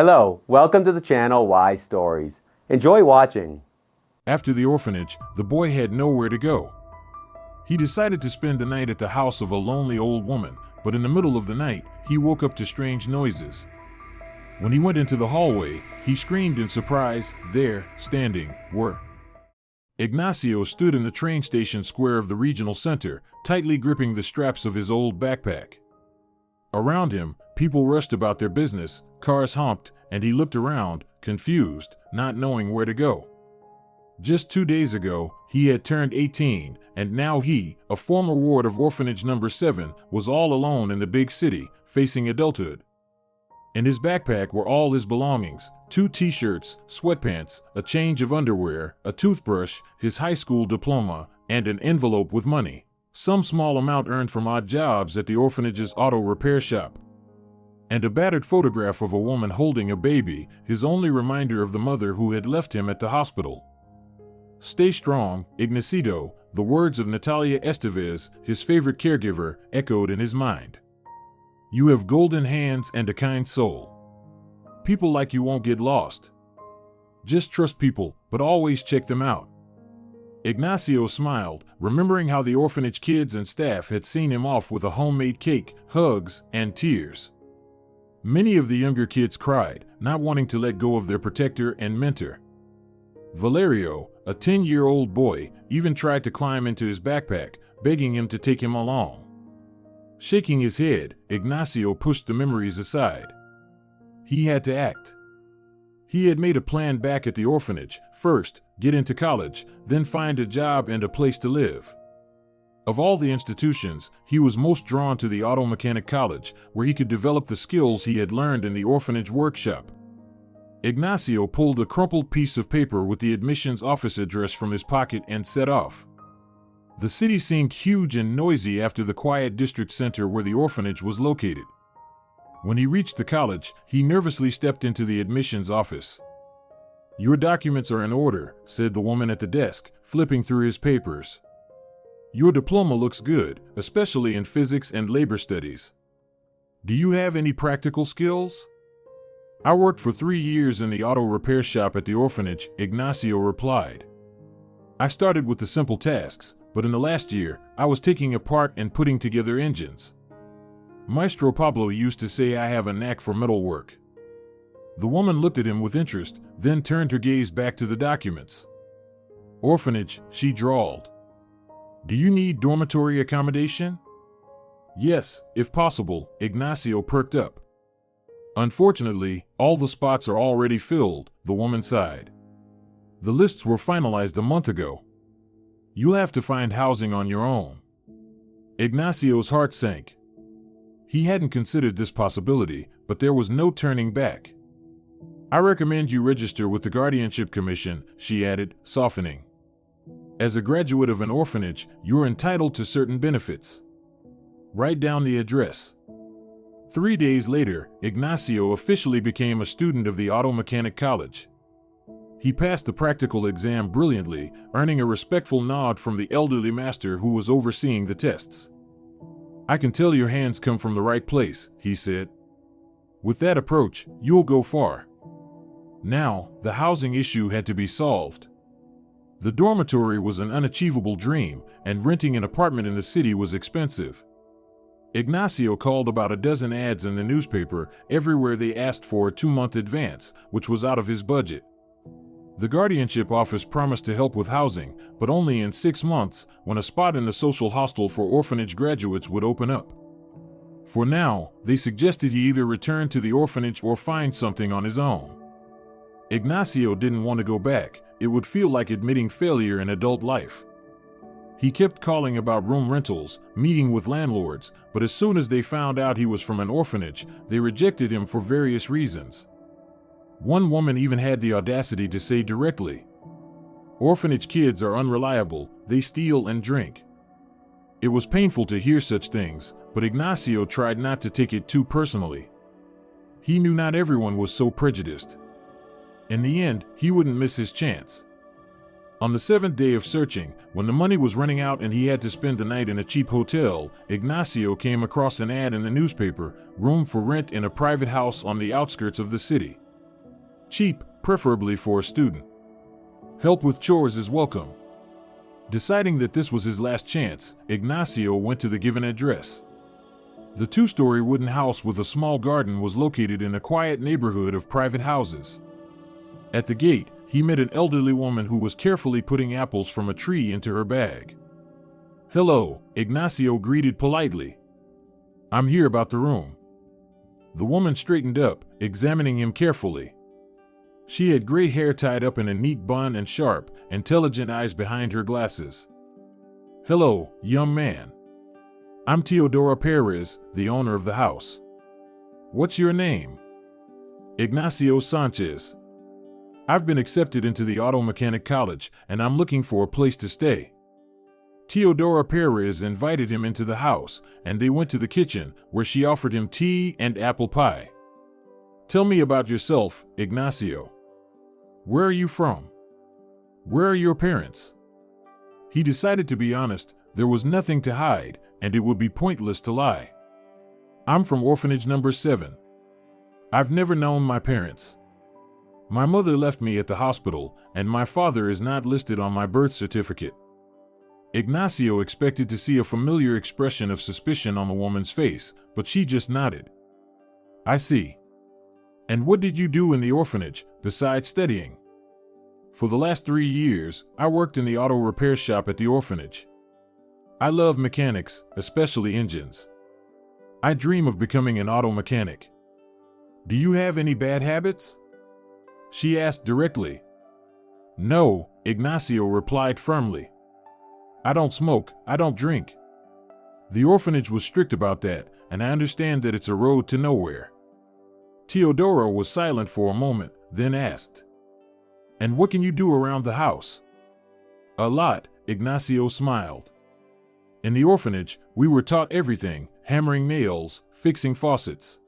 Hello, welcome to the channel Wise Stories. Enjoy watching. After the orphanage, the boy had nowhere to go. He decided to spend the night at the house of a lonely old woman, but in the middle of the night, he woke up to strange noises. When he went into the hallway, he screamed in surprise. There, standing, were Ignacio stood in the train station square of the regional center, tightly gripping the straps of his old backpack. Around him, people rushed about their business, cars honked, and he looked around, confused, not knowing where to go. Just 2 days ago, he had turned 18, and now he, a former ward of orphanage number 7, was all alone in the big city, facing adulthood. In his backpack were all his belongings: 2 t-shirts, sweatpants, a change of underwear, a toothbrush, his high school diploma, and an envelope with money, some small amount earned from odd jobs at the orphanage's auto repair shop, and a battered photograph of a woman holding a baby, his only reminder of the mother who had left him at the hospital. "Stay strong, Ignacio," the words of Natalia Estevez, his favorite caregiver, echoed in his mind. "You have golden hands and a kind soul. People like you won't get lost. Just trust people, but always check them out." Ignacio smiled, remembering how the orphanage kids and staff had seen him off with a homemade cake, hugs, and tears. Many of the younger kids cried, not wanting to let go of their protector and mentor. Valerio, a 10-year-old boy, even tried to climb into his backpack, begging him to take him along. Shaking his head, Ignacio pushed the memories aside. He had to act. He had made a plan back at the orphanage: first, get into college, then find a job and a place to live. Of all the institutions, he was most drawn to the auto mechanic college, where he could develop the skills he had learned in the orphanage workshop. Ignacio pulled a crumpled piece of paper with the admissions office address from his pocket and set off. The city seemed huge and noisy after the quiet district center where the orphanage was located. When he reached the college, he nervously stepped into the admissions office. "Your documents are in order," said the woman at the desk, flipping through his papers. "Your diploma looks good, especially in physics and labor studies. Do you have any practical skills?" "I worked for 3 years in the auto repair shop at the orphanage," Ignacio replied. "I started with the simple tasks, but in the last year, I was taking apart and putting together engines. Maestro Pablo used to say I have a knack for metal work." The woman looked at him with interest, then turned her gaze back to the documents. "Orphanage," she drawled. "Do you need dormitory accommodation?" "Yes, if possible," Ignacio perked up. "Unfortunately, all the spots are already filled," the woman sighed. "The lists were finalized a month ago. You'll have to find housing on your own." Ignacio's heart sank. He hadn't considered this possibility, but there was no turning back. "I recommend you register with the Guardianship Commission," she added, softening. "As a graduate of an orphanage, you're entitled to certain benefits. Write down the address." 3 days later, Ignacio officially became a student of the Auto Mechanic College. He passed the practical exam brilliantly, earning a respectful nod from the elderly master who was overseeing the tests. "I can tell your hands come from the right place," he said. "With that approach, you'll go far." Now, the housing issue had to be solved. The dormitory was an unachievable dream, and renting an apartment in the city was expensive. Ignacio called about a dozen ads in the newspaper. Everywhere they asked for a 2-month advance, which was out of his budget. The guardianship office promised to help with housing, but only in 6 months, when a spot in the social hostel for orphanage graduates would open up. For now, they suggested he either return to the orphanage or find something on his own. Ignacio didn't want to go back. It would feel like admitting failure in adult life. He kept calling about room rentals, meeting with landlords, but as soon as they found out he was from an orphanage, they rejected him for various reasons. One woman even had the audacity to say directly, "Orphanage kids are unreliable, they steal and drink." It was painful to hear such things, but Ignacio tried not to take it too personally. He knew not everyone was so prejudiced. In the end, he wouldn't miss his chance. On the 7th day of searching, when the money was running out and he had to spend the night in a cheap hotel, Ignacio came across an ad in the newspaper: room for rent in a private house on the outskirts of the city. Cheap, preferably for a student. Help with chores is welcome. Deciding that this was his last chance, Ignacio went to the given address. The two-story wooden house with a small garden was located in a quiet neighborhood of private houses. At the gate, he met an elderly woman who was carefully putting apples from a tree into her bag. "Hello," Ignacio greeted politely. "I'm here about the room." The woman straightened up, examining him carefully. She had gray hair tied up in a neat bun and sharp, intelligent eyes behind her glasses. "Hello, young man. I'm Teodora Perez, the owner of the house. What's your name?" "Ignacio Sanchez. I've been accepted into the auto mechanic college, and I'm looking for a place to stay." Teodora Perez invited him into the house, and they went to the kitchen, where she offered him tea and apple pie. "Tell me about yourself, Ignacio. Where are you from? Where are your parents?" He decided to be honest. There was nothing to hide, and it would be pointless to lie. "I'm from orphanage number 7. I've never known my parents. My mother left me at the hospital, and my father is not listed on my birth certificate." Ignacio expected to see a familiar expression of suspicion on the woman's face, but she just nodded. "I see. And what did you do in the orphanage, besides studying?" "For the last 3 years, I worked in the auto repair shop at the orphanage. I love mechanics, especially engines. I dream of becoming an auto mechanic." "Do you have any bad habits?" she asked directly. "No," Ignacio replied firmly. "I don't smoke, I don't drink. The orphanage was strict about that, and I understand that it's a road to nowhere." Teodora was silent for a moment, then asked, "And what can you do around the house?" "A lot," Ignacio smiled. "In the orphanage, we were taught everything: hammering nails, fixing faucets.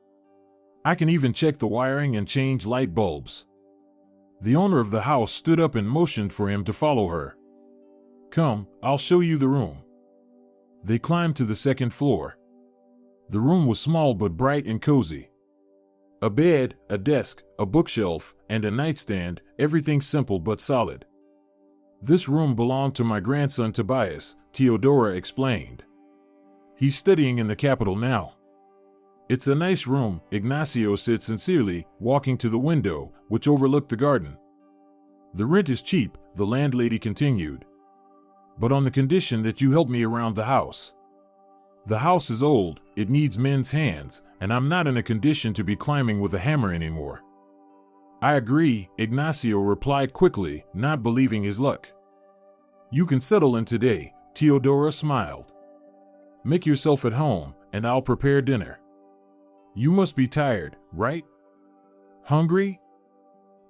I can even check the wiring and change light bulbs." The owner of the house stood up and motioned for him to follow her. "Come, I'll show you the room." They climbed to the second floor. The room was small but bright and cozy. A bed, a desk, a bookshelf, and a nightstand, everything simple but solid. "This room belonged to my grandson Tobias," Teodora explained. "He's studying in the capital now." "It's a nice room," Ignacio said sincerely, walking to the window, which overlooked the garden. "The rent is cheap," the landlady continued, "but on the condition that you help me around the house. The house is old, it needs men's hands, and I'm not in a condition to be climbing with a hammer anymore." "I agree," Ignacio replied quickly, not believing his luck. "You can settle in today," Teodora smiled. "Make yourself at home, and I'll prepare dinner. You must be tired, right? Hungry?"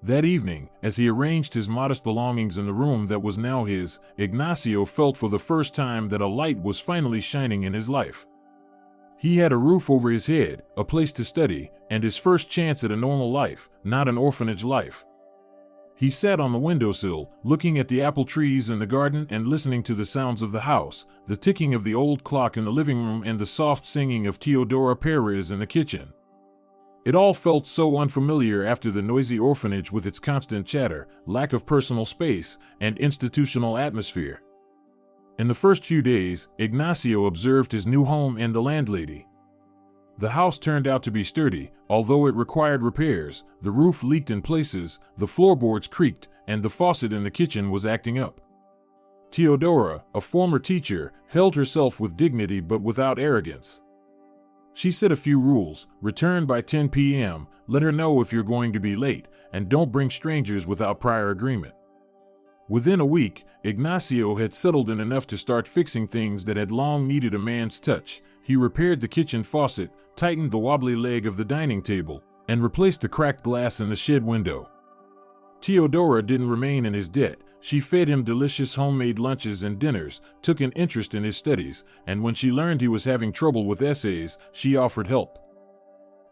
That evening, as he arranged his modest belongings in the room that was now his, Ignacio felt for the first time that a light was finally shining in his life. He had a roof over his head, a place to study, and his first chance at a normal life, not an orphanage life. He sat on the windowsill, looking at the apple trees in the garden and listening to the sounds of the house, the ticking of the old clock in the living room and the soft singing of Teodora Perez in the kitchen. It all felt so unfamiliar after the noisy orphanage with its constant chatter, lack of personal space, and institutional atmosphere. In the first few days, Ignacio observed his new home and the landlady. The house turned out to be sturdy, although it required repairs. The roof leaked in places, the floorboards creaked, and the faucet in the kitchen was acting up. Teodora, a former teacher, held herself with dignity but without arrogance. She set a few rules: return by 10 p.m., let her know if you're going to be late, and don't bring strangers without prior agreement. Within a week, Ignacio had settled in enough to start fixing things that had long needed a man's touch. He repaired the kitchen faucet, tightened the wobbly leg of the dining table, and replaced the cracked glass in the shed window. Teodora didn't remain in his debt. She fed him delicious homemade lunches and dinners, took an interest in his studies, and when she learned he was having trouble with essays, she offered help.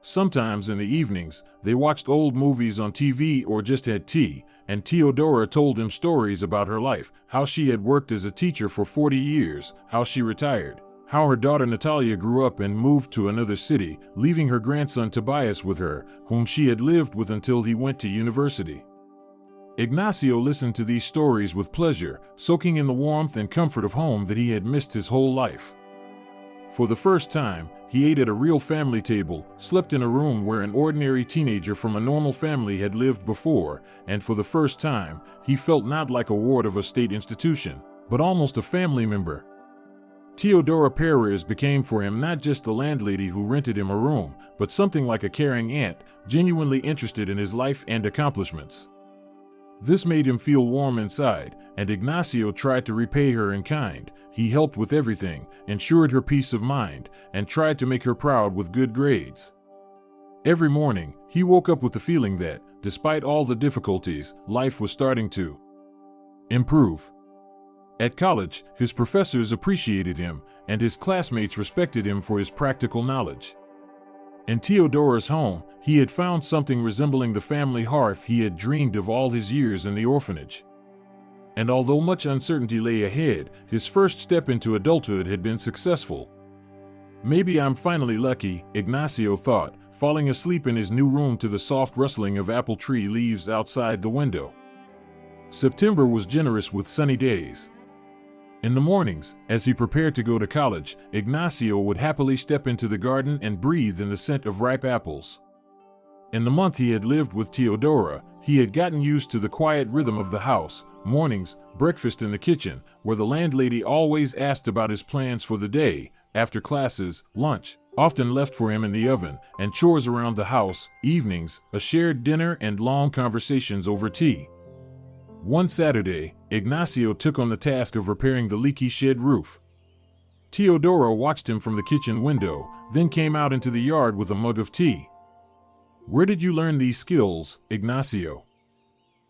Sometimes in the evenings, they watched old movies on TV or just had tea, and Teodora told him stories about her life, how she had worked as a teacher for 40 years, how she retired, how her daughter Natalia grew up and moved to another city, leaving her grandson Tobias with her, whom she had lived with until he went to university. Ignacio listened to these stories with pleasure, soaking in the warmth and comfort of home that he had missed his whole life. For the first time, he ate at a real family table, slept in a room where an ordinary teenager from a normal family had lived before, and for the first time, he felt not like a ward of a state institution, but almost a family member. Teodora Perez became for him not just the landlady who rented him a room, but something like a caring aunt, genuinely interested in his life and accomplishments. This made him feel warm inside, and Ignacio tried to repay her in kind. He helped with everything, ensured her peace of mind, and tried to make her proud with good grades. Every morning, he woke up with the feeling that, despite all the difficulties, life was starting to improve. At college, his professors appreciated him, and his classmates respected him for his practical knowledge. In Teodora's home, he had found something resembling the family hearth he had dreamed of all his years in the orphanage. And although much uncertainty lay ahead, his first step into adulthood had been successful. Maybe I'm finally lucky, Ignacio thought, falling asleep in his new room to the soft rustling of apple tree leaves outside the window. September was generous with sunny days. In the mornings, as he prepared to go to college, Ignacio would happily step into the garden and breathe in the scent of ripe apples. In the month he had lived with Teodora, he had gotten used to the quiet rhythm of the house. Mornings, breakfast in the kitchen, where the landlady always asked about his plans for the day. After classes, lunch, often left for him in the oven, and chores around the house. Evenings, a shared dinner and long conversations over tea. One Saturday, Ignacio took on the task of repairing the leaky shed roof. Teodora watched him from the kitchen window, then came out into the yard with a mug of tea. "Where did you learn these skills, Ignacio?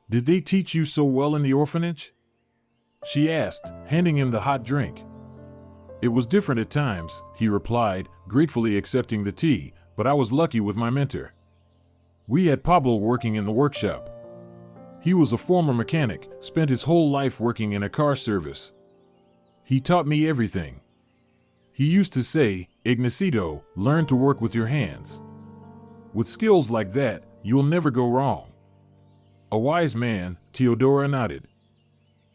Did they teach you so well in the orphanage?" she asked, handing him the hot drink. "It was different at times," he replied, gratefully accepting the tea, "but I was lucky with my mentor. We had Pablo working in the workshop. He was a former mechanic, spent his whole life working in a car service. He taught me everything. He used to say, 'Ignacio, learn to work with your hands. With skills like that, you'll never go wrong.'" A wise man, Teodora nodded.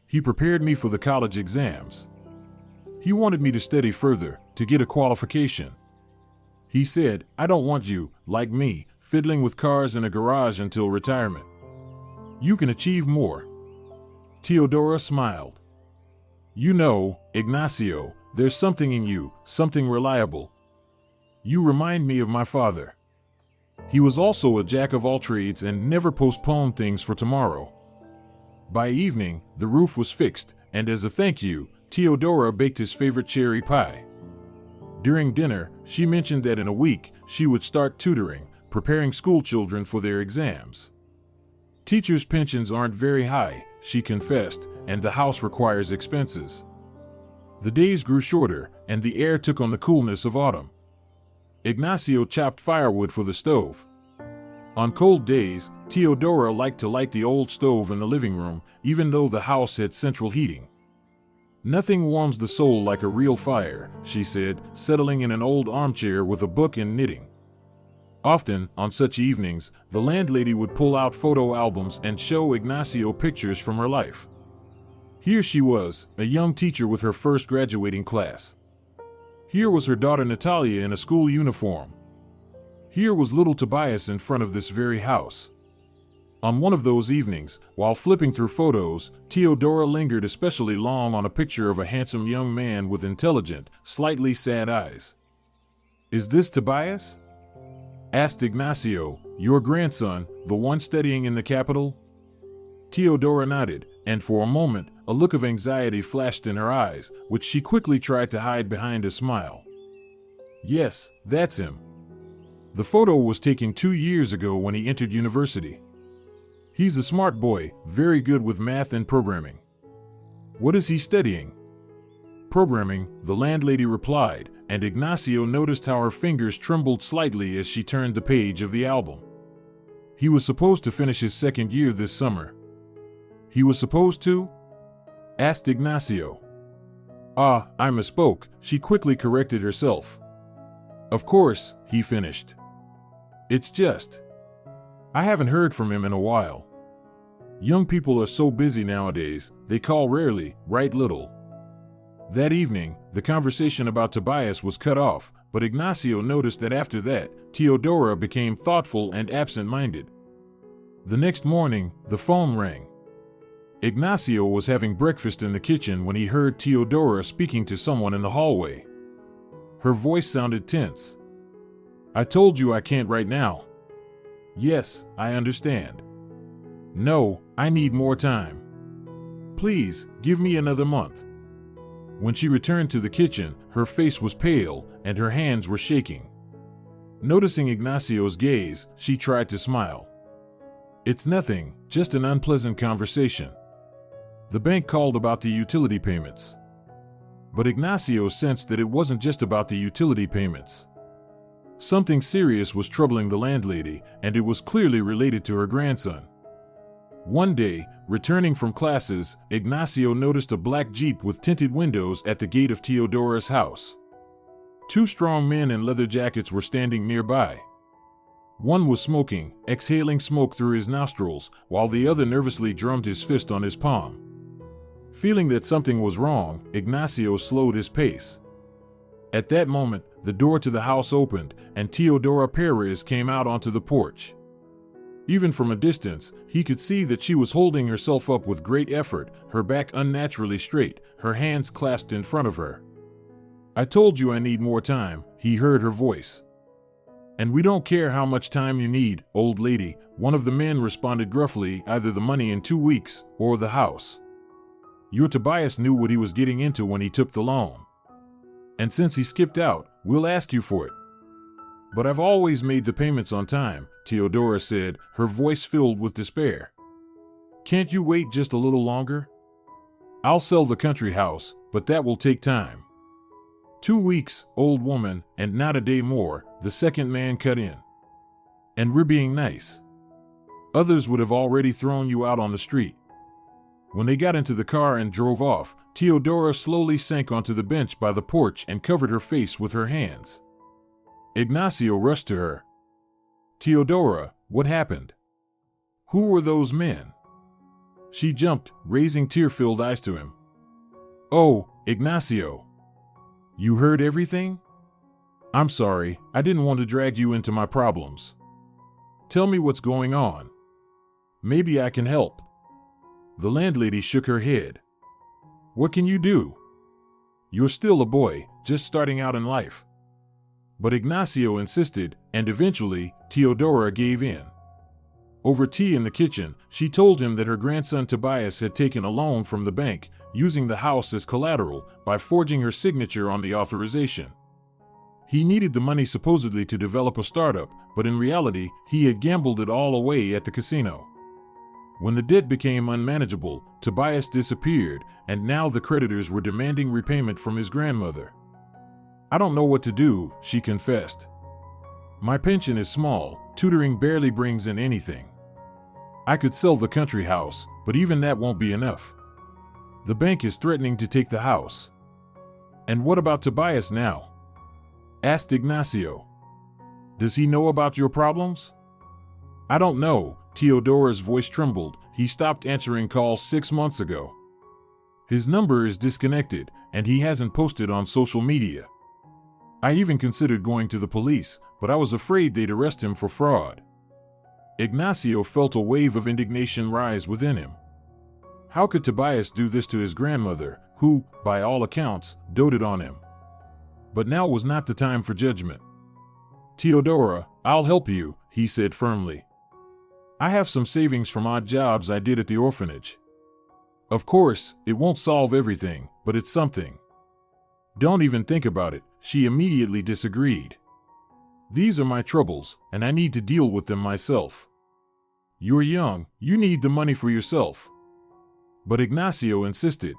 "He prepared me for the college exams. He wanted me to study further, to get a qualification. He said, 'I don't want you, like me, fiddling with cars in a garage until retirement. You can achieve more.'" Teodora smiled. "You know, Ignacio, there's something in you, something reliable. You remind me of my father. He was also a jack of all trades and never postponed things for tomorrow." By evening, the roof was fixed, and as a thank you, Teodora baked his favorite cherry pie. During dinner, she mentioned that in a week, she would start tutoring, preparing school children for their exams. "Teachers' pensions aren't very high," she confessed, "and the house requires expenses." The days grew shorter, and the air took on the coolness of autumn. Ignacio chopped firewood for the stove. On cold days, Teodora liked to light the old stove in the living room, even though the house had central heating. "Nothing warms the soul like a real fire," she said, settling in an old armchair with a book and knitting. Often, on such evenings, the landlady would pull out photo albums and show Ignacio pictures from her life. Here she was, a young teacher with her first graduating class. Here was her daughter Natalia in a school uniform. Here was little Tobias in front of this very house. On one of those evenings, while flipping through photos, Teodora lingered especially long on a picture of a handsome young man with intelligent, slightly sad eyes. "Is this Tobias?" asked Ignacio, "Your grandson, the one studying in the capital?" Teodora nodded, and for a moment, a look of anxiety flashed in her eyes, which she quickly tried to hide behind a smile. "Yes, that's him. The photo was taken 2 years ago when he entered university. He's a smart boy, very good with math and programming." "What is he studying?" "Programming," the landlady replied, and Ignacio noticed how her fingers trembled slightly as she turned the page of the album. "He was supposed to finish his second year this summer." "He was supposed to?" asked Ignacio. Ah, I misspoke, she quickly corrected herself. Of course, he finished. It's just, I haven't heard from him in a while. Young people are so busy nowadays, they call rarely, write little. That evening, the conversation about Tobias was cut off, but Ignacio noticed that after that, Teodora became thoughtful and absent-minded. The next morning, the phone rang. Ignacio was having breakfast in the kitchen when he heard Teodora speaking to someone in the hallway. Her voice sounded tense. I told you I can't right now. Yes, I understand. No, I need more time. Please, give me another month. When she returned to the kitchen, her face was pale and her hands were shaking. Noticing Ignacio's gaze, she tried to smile. It's nothing, just an unpleasant conversation. The bank called about the utility payments. But Ignacio sensed that it wasn't just about the utility payments. Something serious was troubling the landlady, and it was clearly related to her grandson. One day, returning from classes, Ignacio noticed a black Jeep with tinted windows at the gate of Teodora's house. Two strong men in leather jackets were standing nearby. One was smoking, exhaling smoke through his nostrils, while the other nervously drummed his fist on his palm. Feeling that something was wrong, Ignacio slowed his pace. At that moment, the door to the house opened, and Teodora Perez came out onto the porch. Even from a distance, he could see that she was holding herself up with great effort, her back unnaturally straight, her hands clasped in front of her. I told you I need more time, he heard her voice. And we don't care how much time you need, old lady, one of the men responded gruffly, either the money in 2 weeks, or the house. Your Tobias knew what he was getting into when he took the loan. And since he skipped out, we'll ask you for it. But I've always made the payments on time, Teodora said, her voice filled with despair. Can't you wait just a little longer? I'll sell the country house, but that will take time. 2 weeks, old woman, and not a day more, the second man cut in. And we're being nice. Others would have already thrown you out on the street. When they got into the car and drove off, Teodora slowly sank onto the bench by the porch and covered her face with her hands. Ignacio rushed to her. Teodora, what happened? Who were those men? She jumped, raising tear-filled eyes to him. Oh, Ignacio. You heard everything? I'm sorry, I didn't want to drag you into my problems. Tell me what's going on. Maybe I can help. The landlady shook her head. What can you do? You're still a boy, just starting out in life. But Ignacio insisted, and eventually, Teodora gave in. Over tea in the kitchen, she told him that her grandson Tobias had taken a loan from the bank, using the house as collateral, by forging her signature on the authorization. He needed the money supposedly to develop a startup, but in reality, he had gambled it all away at the casino. When the debt became unmanageable, Tobias disappeared, and now the creditors were demanding repayment from his grandmother. I don't know what to do, she confessed. My pension is small, tutoring barely brings in anything. I could sell the country house, but even that won't be enough. The bank is threatening to take the house. And what about Tobias now? Asked Ignacio. Does he know about your problems? I don't know, Teodora's voice trembled. He stopped answering calls 6 months ago. His number is disconnected, and he hasn't posted on social media. I even considered going to the police, but I was afraid they'd arrest him for fraud. Ignacio felt a wave of indignation rise within him. How could Tobias do this to his grandmother, who, by all accounts, doted on him? But now was not the time for judgment. Teodora, I'll help you, he said firmly. I have some savings from odd jobs I did at the orphanage. Of course, it won't solve everything, but it's something. Don't even think about it, she immediately disagreed. These are my troubles, and I need to deal with them myself. You're young, you need the money for yourself. But Ignacio insisted.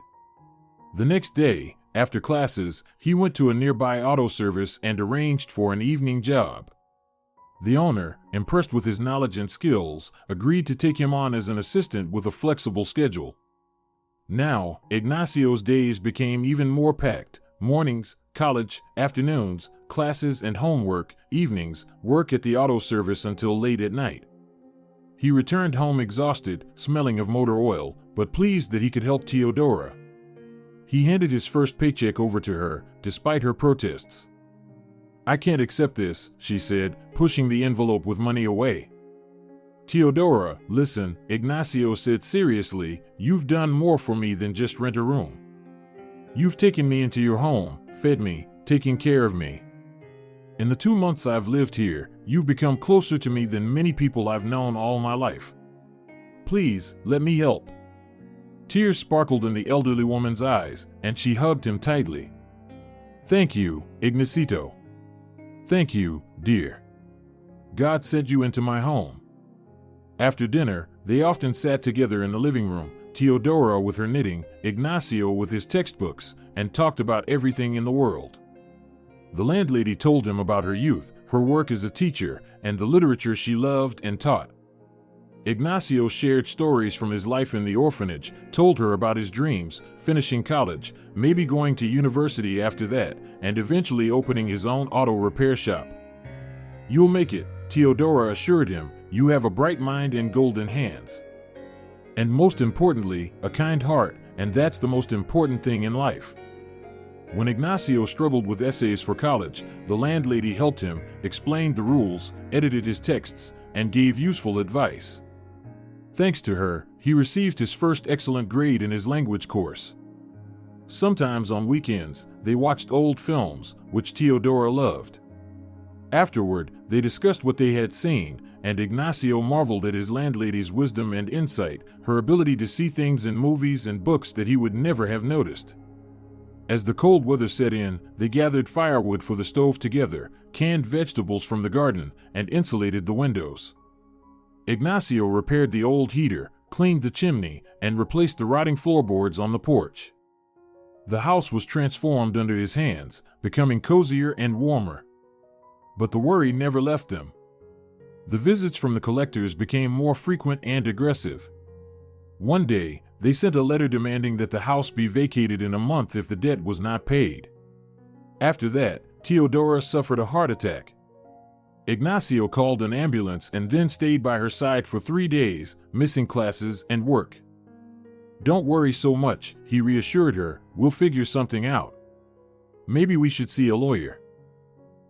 The next day, after classes, he went to a nearby auto service and arranged for an evening job. The owner, impressed with his knowledge and skills, agreed to take him on as an assistant with a flexible schedule. Now, Ignacio's days became even more packed. Mornings, college, afternoons, classes and homework, evenings, work at the auto service until late at night. He returned home exhausted, smelling of motor oil, but pleased that he could help Teodora. He handed his first paycheck over to her, despite her protests. "I can't accept this," she said, pushing the envelope with money away. "Teodora, listen," Ignacio said seriously, "you've done more for me than just rent a room. You've taken me into your home, fed me, taken care of me. In the 2 months I've lived here, you've become closer to me than many people I've known all my life. Please, let me help." Tears sparkled in the elderly woman's eyes, and she hugged him tightly. "Thank you, Ignacio. Thank you, dear. God sent you into my home." After dinner, they often sat together in the living room, Teodora with her knitting, Ignacio with his textbooks, and talked about everything in the world. The landlady told him about her youth, her work as a teacher, and the literature she loved and taught. Ignacio shared stories from his life in the orphanage, told her about his dreams, finishing college, maybe going to university after that, and eventually opening his own auto repair shop. "You'll make it," Teodora assured him. "You have a bright mind and golden hands. And most importantly, a kind heart, and that's the most important thing in life." When Ignacio struggled with essays for college, the landlady helped him, explained the rules, edited his texts, and gave useful advice. Thanks to her, he received his first excellent grade in his language course. Sometimes on weekends, they watched old films, which Teodora loved. Afterward, they discussed what they had seen, and Ignacio marveled at his landlady's wisdom and insight, her ability to see things in movies and books that he would never have noticed. As the cold weather set in, they gathered firewood for the stove together, canned vegetables from the garden, and insulated the windows. Ignacio repaired the old heater, cleaned the chimney, and replaced the rotting floorboards on the porch. The house was transformed under his hands, becoming cozier and warmer. But the worry never left them. The visits from the collectors became more frequent and aggressive. One day, they sent a letter demanding that the house be vacated in a month if the debt was not paid. After that, Teodora suffered a heart attack. Ignacio called an ambulance and then stayed by her side for 3 days, missing classes and work. "Don't worry so much," he reassured her, "we'll figure something out. Maybe we should see a lawyer."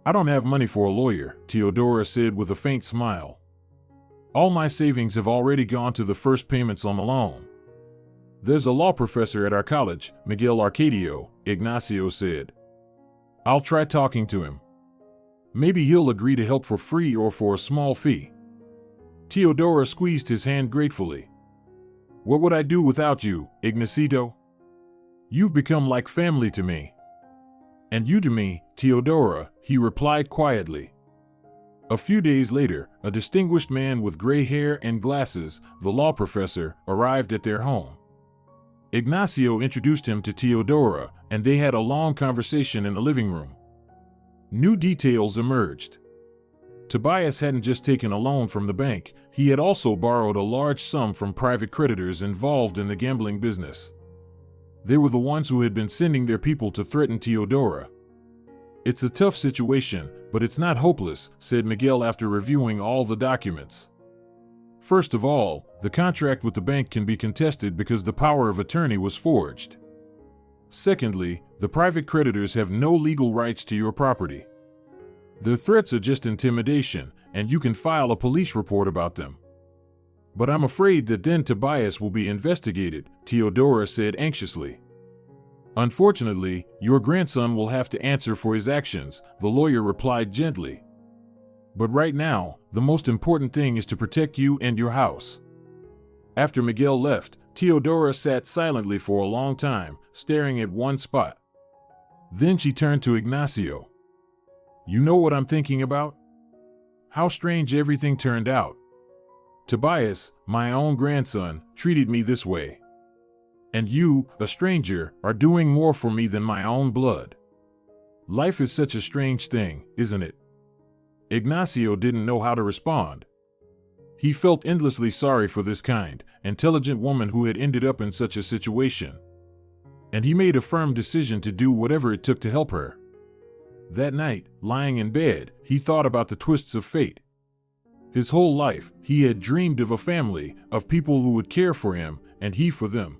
"I don't have money for a lawyer," Teodora said with a faint smile. "All my savings have already gone to the first payments on the loan." "There's a law professor at our college, Miguel Arcadio," Ignacio said. "I'll try talking to him. Maybe he'll agree to help for free or for a small fee." Teodora squeezed his hand gratefully. "What would I do without you, Ignacio? You've become like family to me." "And you to me, Teodora," he replied quietly. A few days later, a distinguished man with gray hair and glasses, the law professor, arrived at their home. Ignacio introduced him to Teodora, and they had a long conversation in the living room. New details emerged. Tobias hadn't just taken a loan from the bank, he had also borrowed a large sum from private creditors involved in the gambling business. They were the ones who had been sending their people to threaten Teodora. "It's a tough situation, but it's not hopeless," said Miguel after reviewing all the documents. "First of all, the contract with the bank can be contested because the power of attorney was forged. Secondly, the private creditors have no legal rights to your property. Their threats are just intimidation, and you can file a police report about them." "But I'm afraid that then Tobias will be investigated," Teodora said anxiously. "Unfortunately, your grandson will have to answer for his actions," the lawyer replied gently. "But right now, the most important thing is to protect you and your house." After Miguel left, Teodora sat silently for a long time, staring at one spot. Then she turned to Ignacio. "You know what I'm thinking about? How strange everything turned out. Tobias, my own grandson, treated me this way. And you, a stranger, are doing more for me than my own blood. Life is such a strange thing, isn't it?" Ignacio didn't know how to respond. He felt endlessly sorry for this kind, intelligent woman who had ended up in such a situation. And he made a firm decision to do whatever it took to help her. That night, lying in bed, he thought about the twists of fate. His whole life, he had dreamed of a family, of people who would care for him, and he for them.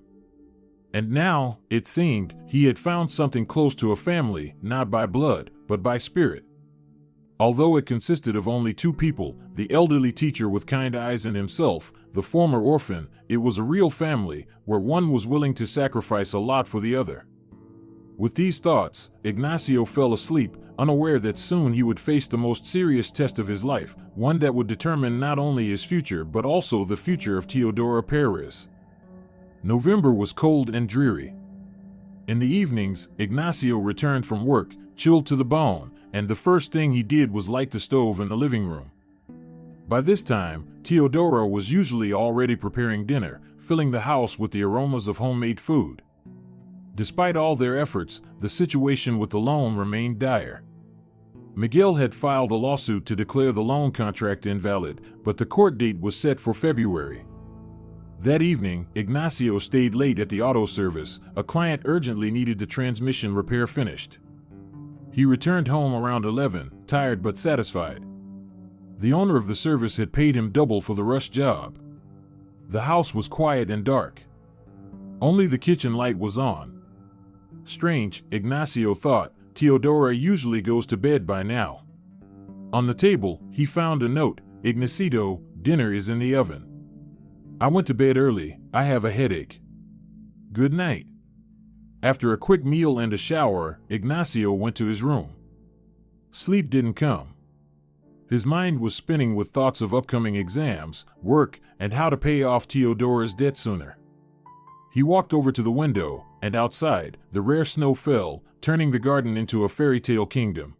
And now, it seemed, he had found something close to a family, not by blood, but by spirit. Although it consisted of only two people, the elderly teacher with kind eyes and himself, the former orphan, it was a real family, where one was willing to sacrifice a lot for the other. With these thoughts, Ignacio fell asleep, unaware that soon he would face the most serious test of his life, one that would determine not only his future but also the future of Teodora Perez. November was cold and dreary. In the evenings, Ignacio returned from work, chilled to the bone, and the first thing he did was light the stove in the living room. By this time, Teodora was usually already preparing dinner, filling the house with the aromas of homemade food. Despite all their efforts, the situation with the loan remained dire. Miguel had filed a lawsuit to declare the loan contract invalid, but the court date was set for February. That evening, Ignacio stayed late at the auto service. A client urgently needed the transmission repair finished. He returned home around 11, tired but satisfied. The owner of the service had paid him double for the rush job. The house was quiet and dark. Only the kitchen light was on. Strange, Ignacio thought, Teodora usually goes to bed by now. On the table, he found a note, Ignacio, dinner is in the oven. I went to bed early, I have a headache. Good night. After a quick meal and a shower, Ignacio went to his room. Sleep didn't come. His mind was spinning with thoughts of upcoming exams, work, and how to pay off Teodora's debt sooner. He walked over to the window, and outside, the rare snow fell, turning the garden into a fairy tale kingdom.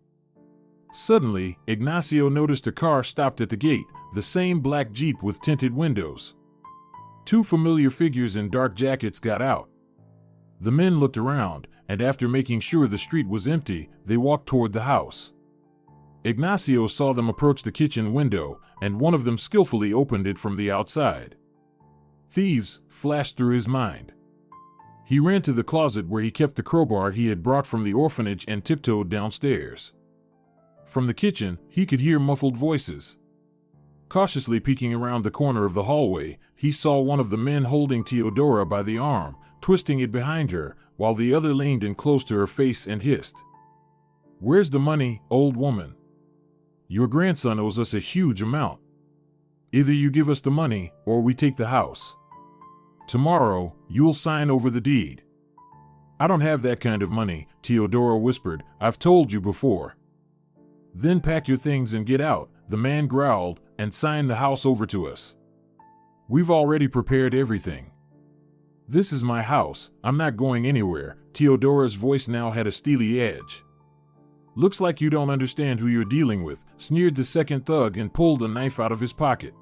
Suddenly, Ignacio noticed a car stopped at the gate, the same black Jeep with tinted windows. Two familiar figures in dark jackets got out. The men looked around, and after making sure the street was empty, they walked toward the house. Ignacio saw them approach the kitchen window, and one of them skillfully opened it from the outside. Thieves flashed through his mind. He ran to the closet where he kept the crowbar he had brought from the orphanage and tiptoed downstairs. From the kitchen, he could hear muffled voices. Cautiously peeking around the corner of the hallway, he saw one of the men holding Teodora by the arm, twisting it behind her, while the other leaned in close to her face and hissed. "Where's the money, old woman? Your grandson owes us a huge amount. Either you give us the money, or we take the house. Tomorrow, you'll sign over the deed." "I don't have that kind of money," Teodora whispered. "I've told you before." "Then pack your things and get out," the man growled, "and sign the house over to us. We've already prepared everything." "This is my house, I'm not going anywhere." Teodora's voice now had a steely edge. "Looks like you don't understand who you're dealing with," sneered the second thug and pulled a knife out of his pocket.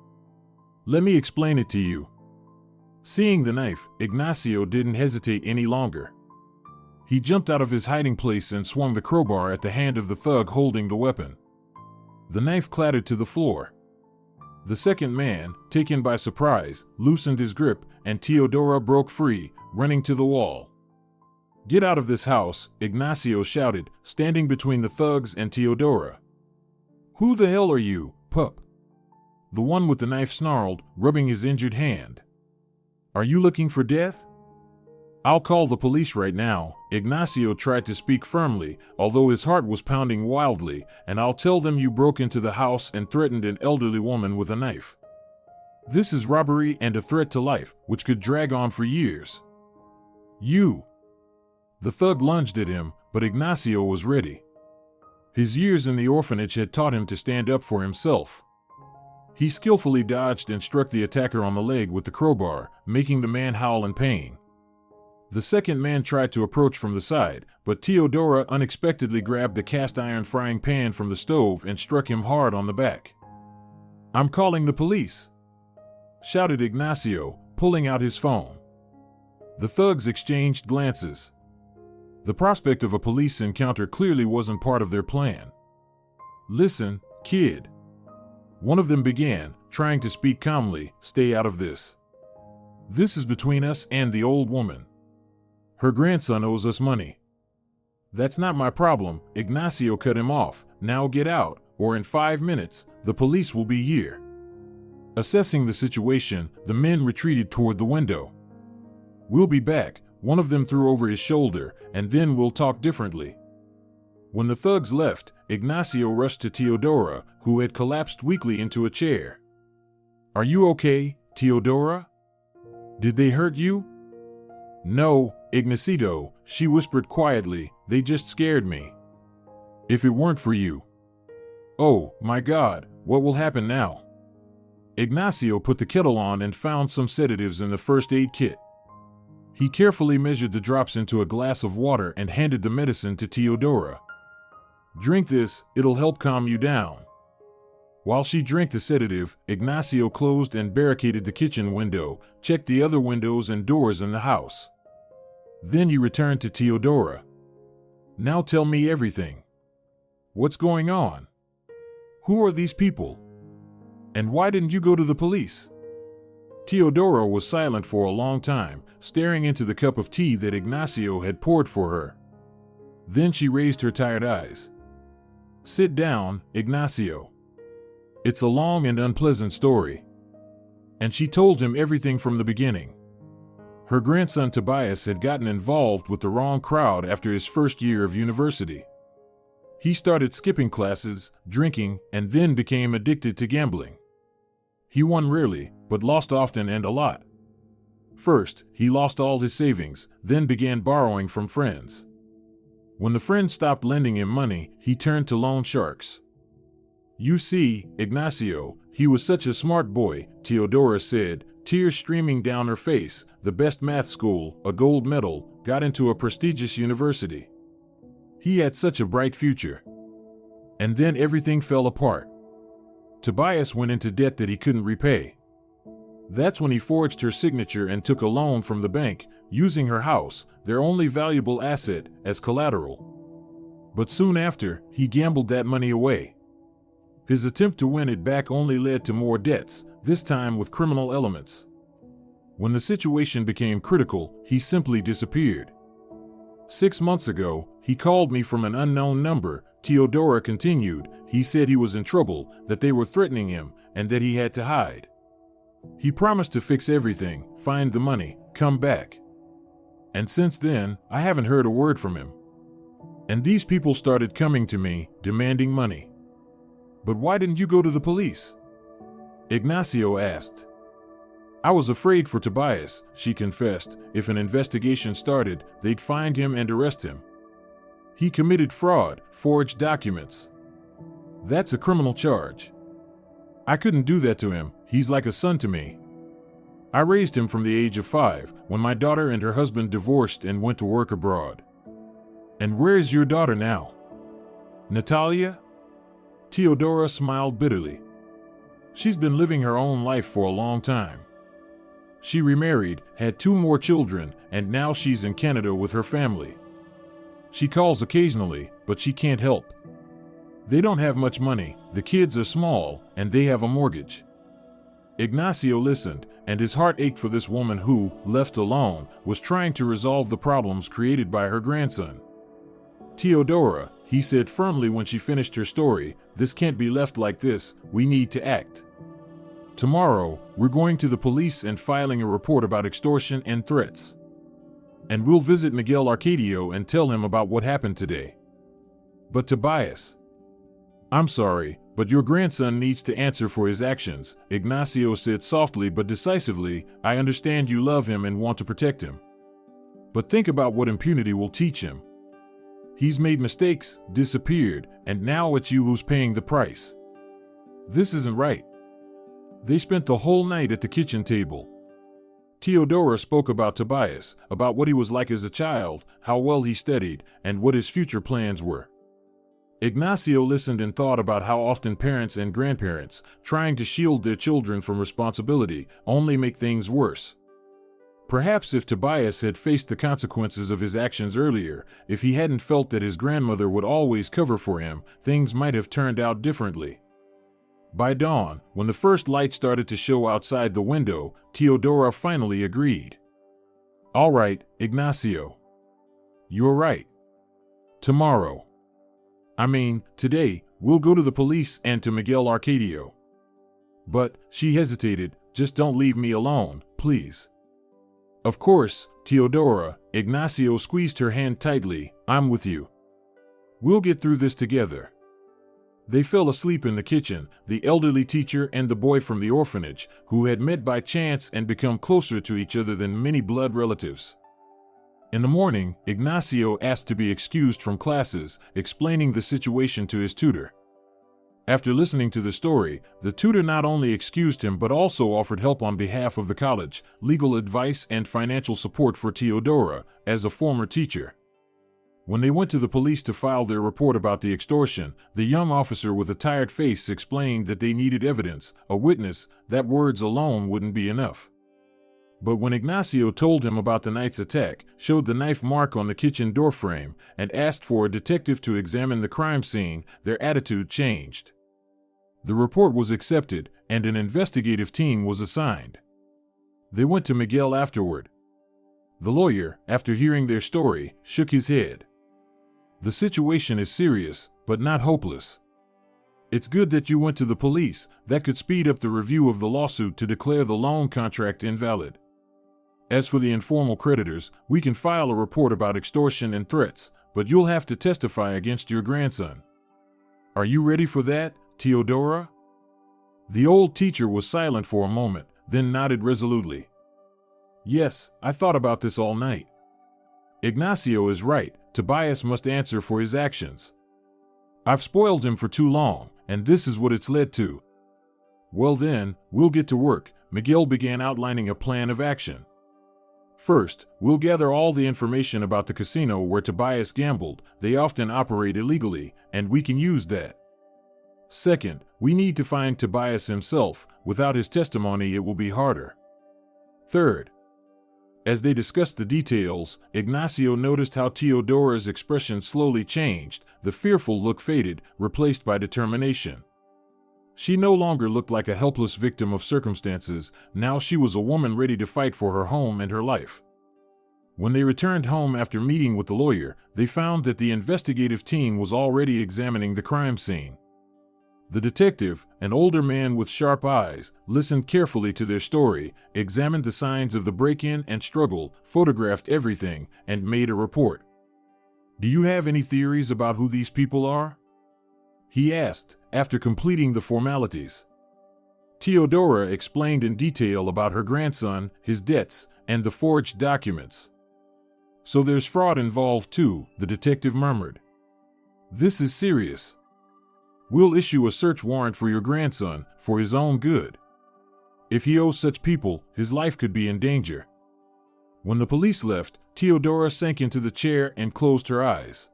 "Let me explain it to you." Seeing the knife, Ignacio didn't hesitate any longer. He jumped out of his hiding place and swung the crowbar at the hand of the thug holding the weapon. The knife clattered to the floor. The second man, taken by surprise, loosened his grip, and Teodora broke free, running to the wall. "Get out of this house," Ignacio shouted, standing between the thugs and Teodora. "Who the hell are you, pup?" The one with the knife snarled, rubbing his injured hand. "Are you looking for death?" "I'll call the police right now." Ignacio tried to speak firmly, although his heart was pounding wildly, "and I'll tell them you broke into the house and threatened an elderly woman with a knife. This is robbery and a threat to life, which could drag on for years. You!" The thug lunged at him, but Ignacio was ready. His years in the orphanage had taught him to stand up for himself. He skillfully dodged and struck the attacker on the leg with the crowbar, making the man howl in pain. The second man tried to approach from the side, but Teodora unexpectedly grabbed a cast-iron frying pan from the stove and struck him hard on the back. "I'm calling the police!" shouted Ignacio, pulling out his phone. The thugs exchanged glances. The prospect of a police encounter clearly wasn't part of their plan. "Listen, kid," one of them began, trying to speak calmly, "Stay out of this. This is between us and the old woman. Her grandson owes us money." "That's not my problem," Ignacio cut him off. "Now get out, or in 5 minutes, the police will be here." Assessing the situation, the men retreated toward the window. "We'll be back," one of them threw over his shoulder, "and then we'll talk differently." When the thugs left, Ignacio rushed to Teodora, who had collapsed weakly into a chair. "Are you okay, Teodora? Did they hurt you?" "No, Ignacio," she whispered quietly, "they just scared me. If it weren't for you." "Oh, my God, what will happen now?" Ignacio put the kettle on and found some sedatives in the first aid kit. He carefully measured the drops into a glass of water and handed the medicine to Teodora. "Drink this, it'll help calm you down." While she drank the sedative, Ignacio closed and barricaded the kitchen window, checked the other windows and doors in the house. Then he returned to Teodora. "Now tell me everything. What's going on? Who are these people? And why didn't you go to the police?" Teodora was silent for a long time, staring into the cup of tea that Ignacio had poured for her. Then she raised her tired eyes. "Sit down, Ignacio. It's a long and unpleasant story." And she told him everything from the beginning. Her grandson Tobias had gotten involved with the wrong crowd after his first year of university. He started skipping classes, drinking, and then became addicted to gambling. He won rarely, but lost often and a lot. First, he lost all his savings, then began borrowing from friends. When the friends stopped lending him money, he turned to loan sharks. "You see, Ignacio, he was such a smart boy," Teodora said, tears streaming down her face. "The best math school, a gold medal, got into a prestigious university. He had such a bright future. And then everything fell apart. Tobias went into debt that he couldn't repay. That's when he forged her signature and took a loan from the bank, using her house, their only valuable asset, as collateral. But soon after, he gambled that money away. His attempt to win it back only led to more debts, this time with criminal elements. When the situation became critical, he simply disappeared. 6 months ago, he called me from an unknown number," Teodora continued. "He said he was in trouble, that they were threatening him, and that he had to hide. He promised to fix everything, find the money, come back. And since then, I haven't heard a word from him. And these people started coming to me, demanding money." "But why didn't you go to the police?" Ignacio asked. "I was afraid for Tobias," she confessed. "If an investigation started, they'd find him and arrest him. He committed fraud, forged documents. That's a criminal charge. I couldn't do that to him, he's like a son to me. I raised him from the age of 5, when my daughter and her husband divorced and went to work abroad." "And where is your daughter now?" "Natalia?" Teodora smiled bitterly. "She's been living her own life for a long time. She remarried, had 2 more children, and now she's in Canada with her family. She calls occasionally, but she can't help. They don't have much money, the kids are small, and they have a mortgage." Ignacio listened, and his heart ached for this woman who, left alone, was trying to resolve the problems created by her grandson. "Teodora," he said firmly when she finished her story, "this can't be left like this, we need to act. Tomorrow, we're going to the police and filing a report about extortion and threats. And we'll visit Miguel Arcadio and tell him about what happened today. But Tobias, I'm sorry, but your grandson needs to answer for his actions," Ignacio said softly but decisively. "I understand you love him and want to protect him. But think about what impunity will teach him. He's made mistakes, disappeared, and now it's you who's paying the price. This isn't right." They spent the whole night at the kitchen table. Teodora spoke about Tobias, about what he was like as a child, how well he studied, and what his future plans were. Ignacio listened and thought about how often parents and grandparents, trying to shield their children from responsibility, only make things worse. Perhaps if Tobias had faced the consequences of his actions earlier, if he hadn't felt that his grandmother would always cover for him, things might have turned out differently. By dawn, when the first light started to show outside the window, Teodora finally agreed. "All right, Ignacio. You're right. Tomorrow. Today, we'll go to the police and to Miguel Arcadio." But, she hesitated, "Just don't leave me alone, please." "Of course, Teodora," Ignacio squeezed her hand tightly, "I'm with you. We'll get through this together." They fell asleep in the kitchen, the elderly teacher and the boy from the orphanage, who had met by chance and become closer to each other than many blood relatives. In the morning, Ignacio asked to be excused from classes, explaining the situation to his tutor. After listening to the story, the tutor not only excused him but also offered help on behalf of the college, legal advice and financial support for Teodora, as a former teacher. When they went to the police to file their report about the extortion, the young officer with a tired face explained that they needed evidence, a witness, that words alone wouldn't be enough. But when Ignacio told him about the night's attack, showed the knife mark on the kitchen door frame, and asked for a detective to examine the crime scene, their attitude changed. The report was accepted, and an investigative team was assigned. They went to Miguel afterward. The lawyer, after hearing their story, shook his head. "The situation is serious, but not hopeless. It's good that you went to the police. That could speed up the review of the lawsuit to declare the loan contract invalid. As for the informal creditors, we can file a report about extortion and threats, but you'll have to testify against your grandson. Are you ready for that, Teodora?" The old teacher was silent for a moment, then nodded resolutely. "Yes, I thought about this all night. Ignacio is right. Tobias must answer for his actions. I've spoiled him for too long, and this is what it's led to." "Well then, we'll get to work." Miguel began outlining a plan of action. "First, we'll gather all the information about the casino where Tobias gambled. They often operate illegally, and we can use that. Second, we need to find Tobias himself. Without his testimony, it will be harder. Third." As they discussed the details, Ignacio noticed how Teodora's expression slowly changed. The fearful look faded, replaced by determination. She no longer looked like a helpless victim of circumstances. Now she was a woman ready to fight for her home and her life. When they returned home after meeting with the lawyer, they found that the investigative team was already examining the crime scene. The detective, an older man with sharp eyes, listened carefully to their story, examined the signs of the break-in and struggle, photographed everything, and made a report. "Do you have any theories about who these people are?" he asked, after completing the formalities. Teodora explained in detail about her grandson, his debts, and the forged documents. "So there's fraud involved too," the detective murmured. "This is serious. We'll issue a search warrant for your grandson, for his own good. If he owes such people, his life could be in danger." When the police left, Teodora sank into the chair and closed her eyes.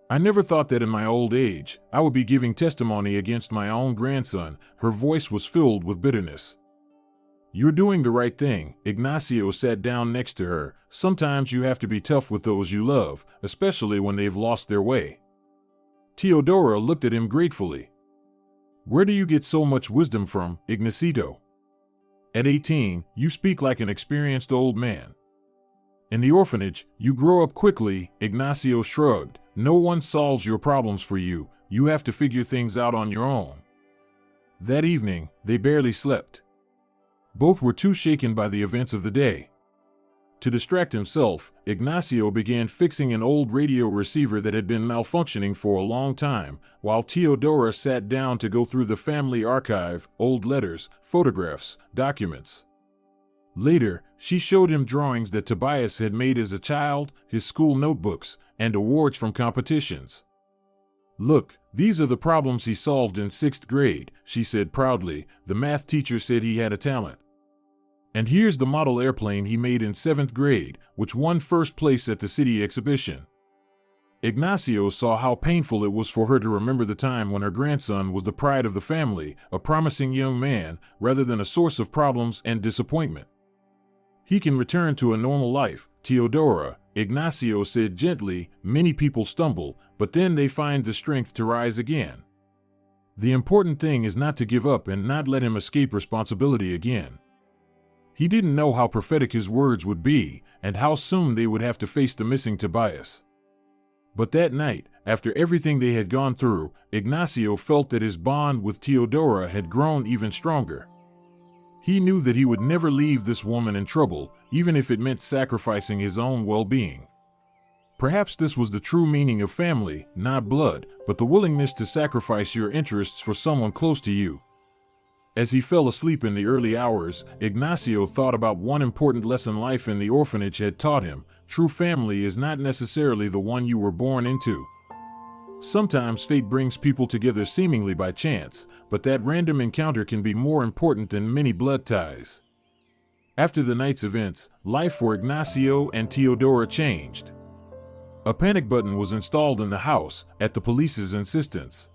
"I never thought that in my old age, I would be giving testimony against my own grandson." Her voice was filled with bitterness. "You're doing the right thing." Ignacio sat down next to her. "Sometimes you have to be tough with those you love, especially when they've lost their way." Teodora looked at him gratefully. "Where do you get so much wisdom from, Ignacio? At 18, you speak like an experienced old man. In the orphanage, you grow up quickly." Ignacio shrugged. "No one solves your problems for you. You have to figure things out on your own." That evening, they barely slept. Both were too shaken by the events of the day. To distract himself, Ignacio began fixing an old radio receiver that had been malfunctioning for a long time, while Teodora sat down to go through the family archive, old letters, photographs, documents. Later, she showed him drawings that Tobias had made as a child, his school notebooks, and awards from competitions. "Look, these are the problems he solved in 6th grade, she said proudly. "The math teacher said he had a talent. And here's the model airplane he made in 7th grade, which won first place at the city exhibition." Ignacio saw how painful it was for her to remember the time when her grandson was the pride of the family, a promising young man, rather than a source of problems and disappointment. "He can return to a normal life, Teodora," Ignacio said gently. "Many people stumble, but then they find the strength to rise again. The important thing is not to give up and not let him escape responsibility again. He didn't know how prophetic his words would be and how soon they would have to face the missing Tobias. But that night, after everything they had gone through, Ignacio felt that his bond with Teodora had grown even stronger. He knew that he would never leave this woman in trouble, even if it meant sacrificing his own well-being. Perhaps this was the true meaning of family, not blood, but the willingness to sacrifice your interests for someone close to you. As he fell asleep in the early hours, Ignacio thought about one important lesson life in the orphanage had taught him: true family is not necessarily the one you were born into. Sometimes fate brings people together seemingly by chance, but that random encounter can be more important than many blood ties. After the night's events, life for Ignacio and Teodora changed. A panic button was installed in the house, at the police's insistence.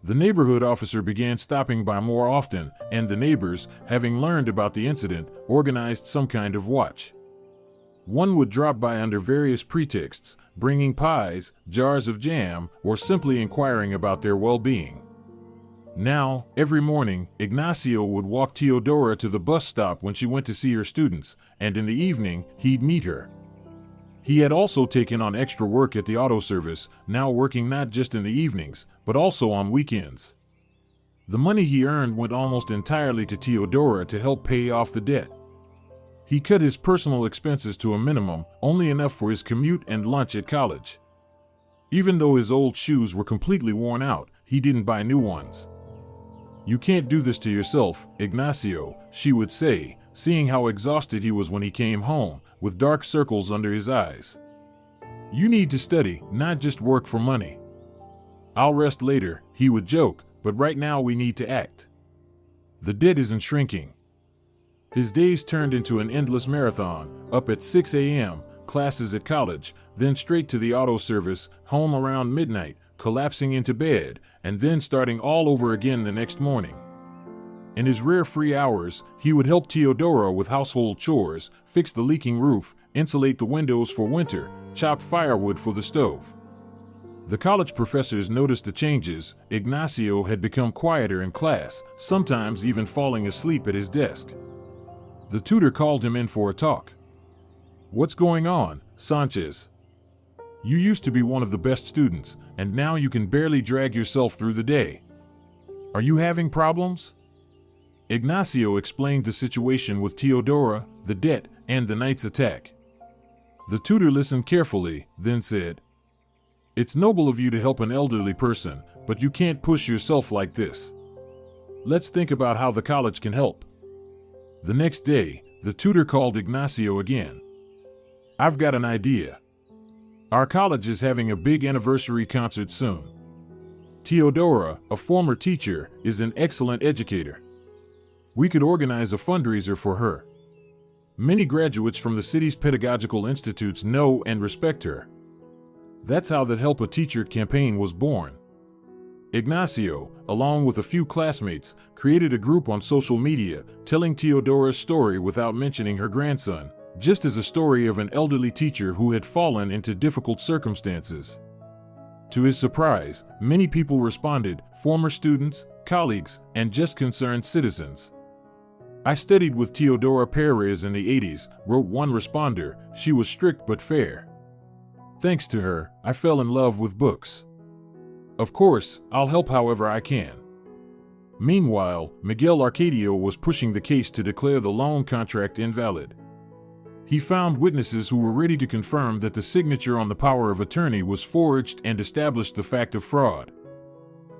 The neighborhood officer began stopping by more often, and the neighbors, having learned about the incident, organized some kind of watch. One would drop by under various pretexts, bringing pies, jars of jam, or simply inquiring about their well-being. Now, every morning, Ignacio would walk Teodora to the bus stop when she went to see her students, and in the evening, he'd meet her. He had also taken on extra work at the auto service, now working not just in the evenings, but also on weekends. The money he earned went almost entirely to Teodora to help pay off the debt. He cut his personal expenses to a minimum, only enough for his commute and lunch at college. Even though his old shoes were completely worn out, he didn't buy new ones. "You can't do this to yourself, Ignacio," she would say, seeing how exhausted he was when he came home, with dark circles under his eyes. "You need to study, not just work for money." "I'll rest later," he would joke, "but right now we need to act." The debt isn't shrinking. His days turned into an endless marathon, up at 6 a.m., classes at college, then straight to the auto service, home around midnight, collapsing into bed, and then starting all over again the next morning. In his rare free hours, he would help Teodora with household chores, fix the leaking roof, insulate the windows for winter, chop firewood for the stove. The college professors noticed the changes. Ignacio had become quieter in class, sometimes even falling asleep at his desk. The tutor called him in for a talk. "What's going on, Sanchez? You used to be one of the best students, and now you can barely drag yourself through the day. Are you having problems?" Ignacio explained the situation with Teodora, the debt, and the night's attack. The tutor listened carefully, then said, "It's noble of you to help an elderly person, but you can't push yourself like this. Let's think about how the college can help." The next day, the tutor called Ignacio again. "I've got an idea. Our college is having a big anniversary concert soon. Teodora, a former teacher, is an excellent educator. We could organize a fundraiser for her. Many graduates from the city's pedagogical institutes know and respect her. That's how the Help a Teacher campaign was born." Ignacio, along with a few classmates, created a group on social media telling Teodora's story without mentioning her grandson, just as a story of an elderly teacher who had fallen into difficult circumstances. To his surprise, many people responded: former students, colleagues, and just concerned citizens. "I studied with Teodora Perez in the 80s, wrote one responder. "She was strict but fair. Thanks to her, I fell in love with books. Of course, I'll help however I can." Meanwhile, Miguel Arcadio was pushing the case to declare the loan contract invalid. He found witnesses who were ready to confirm that the signature on the power of attorney was forged and established the fact of fraud.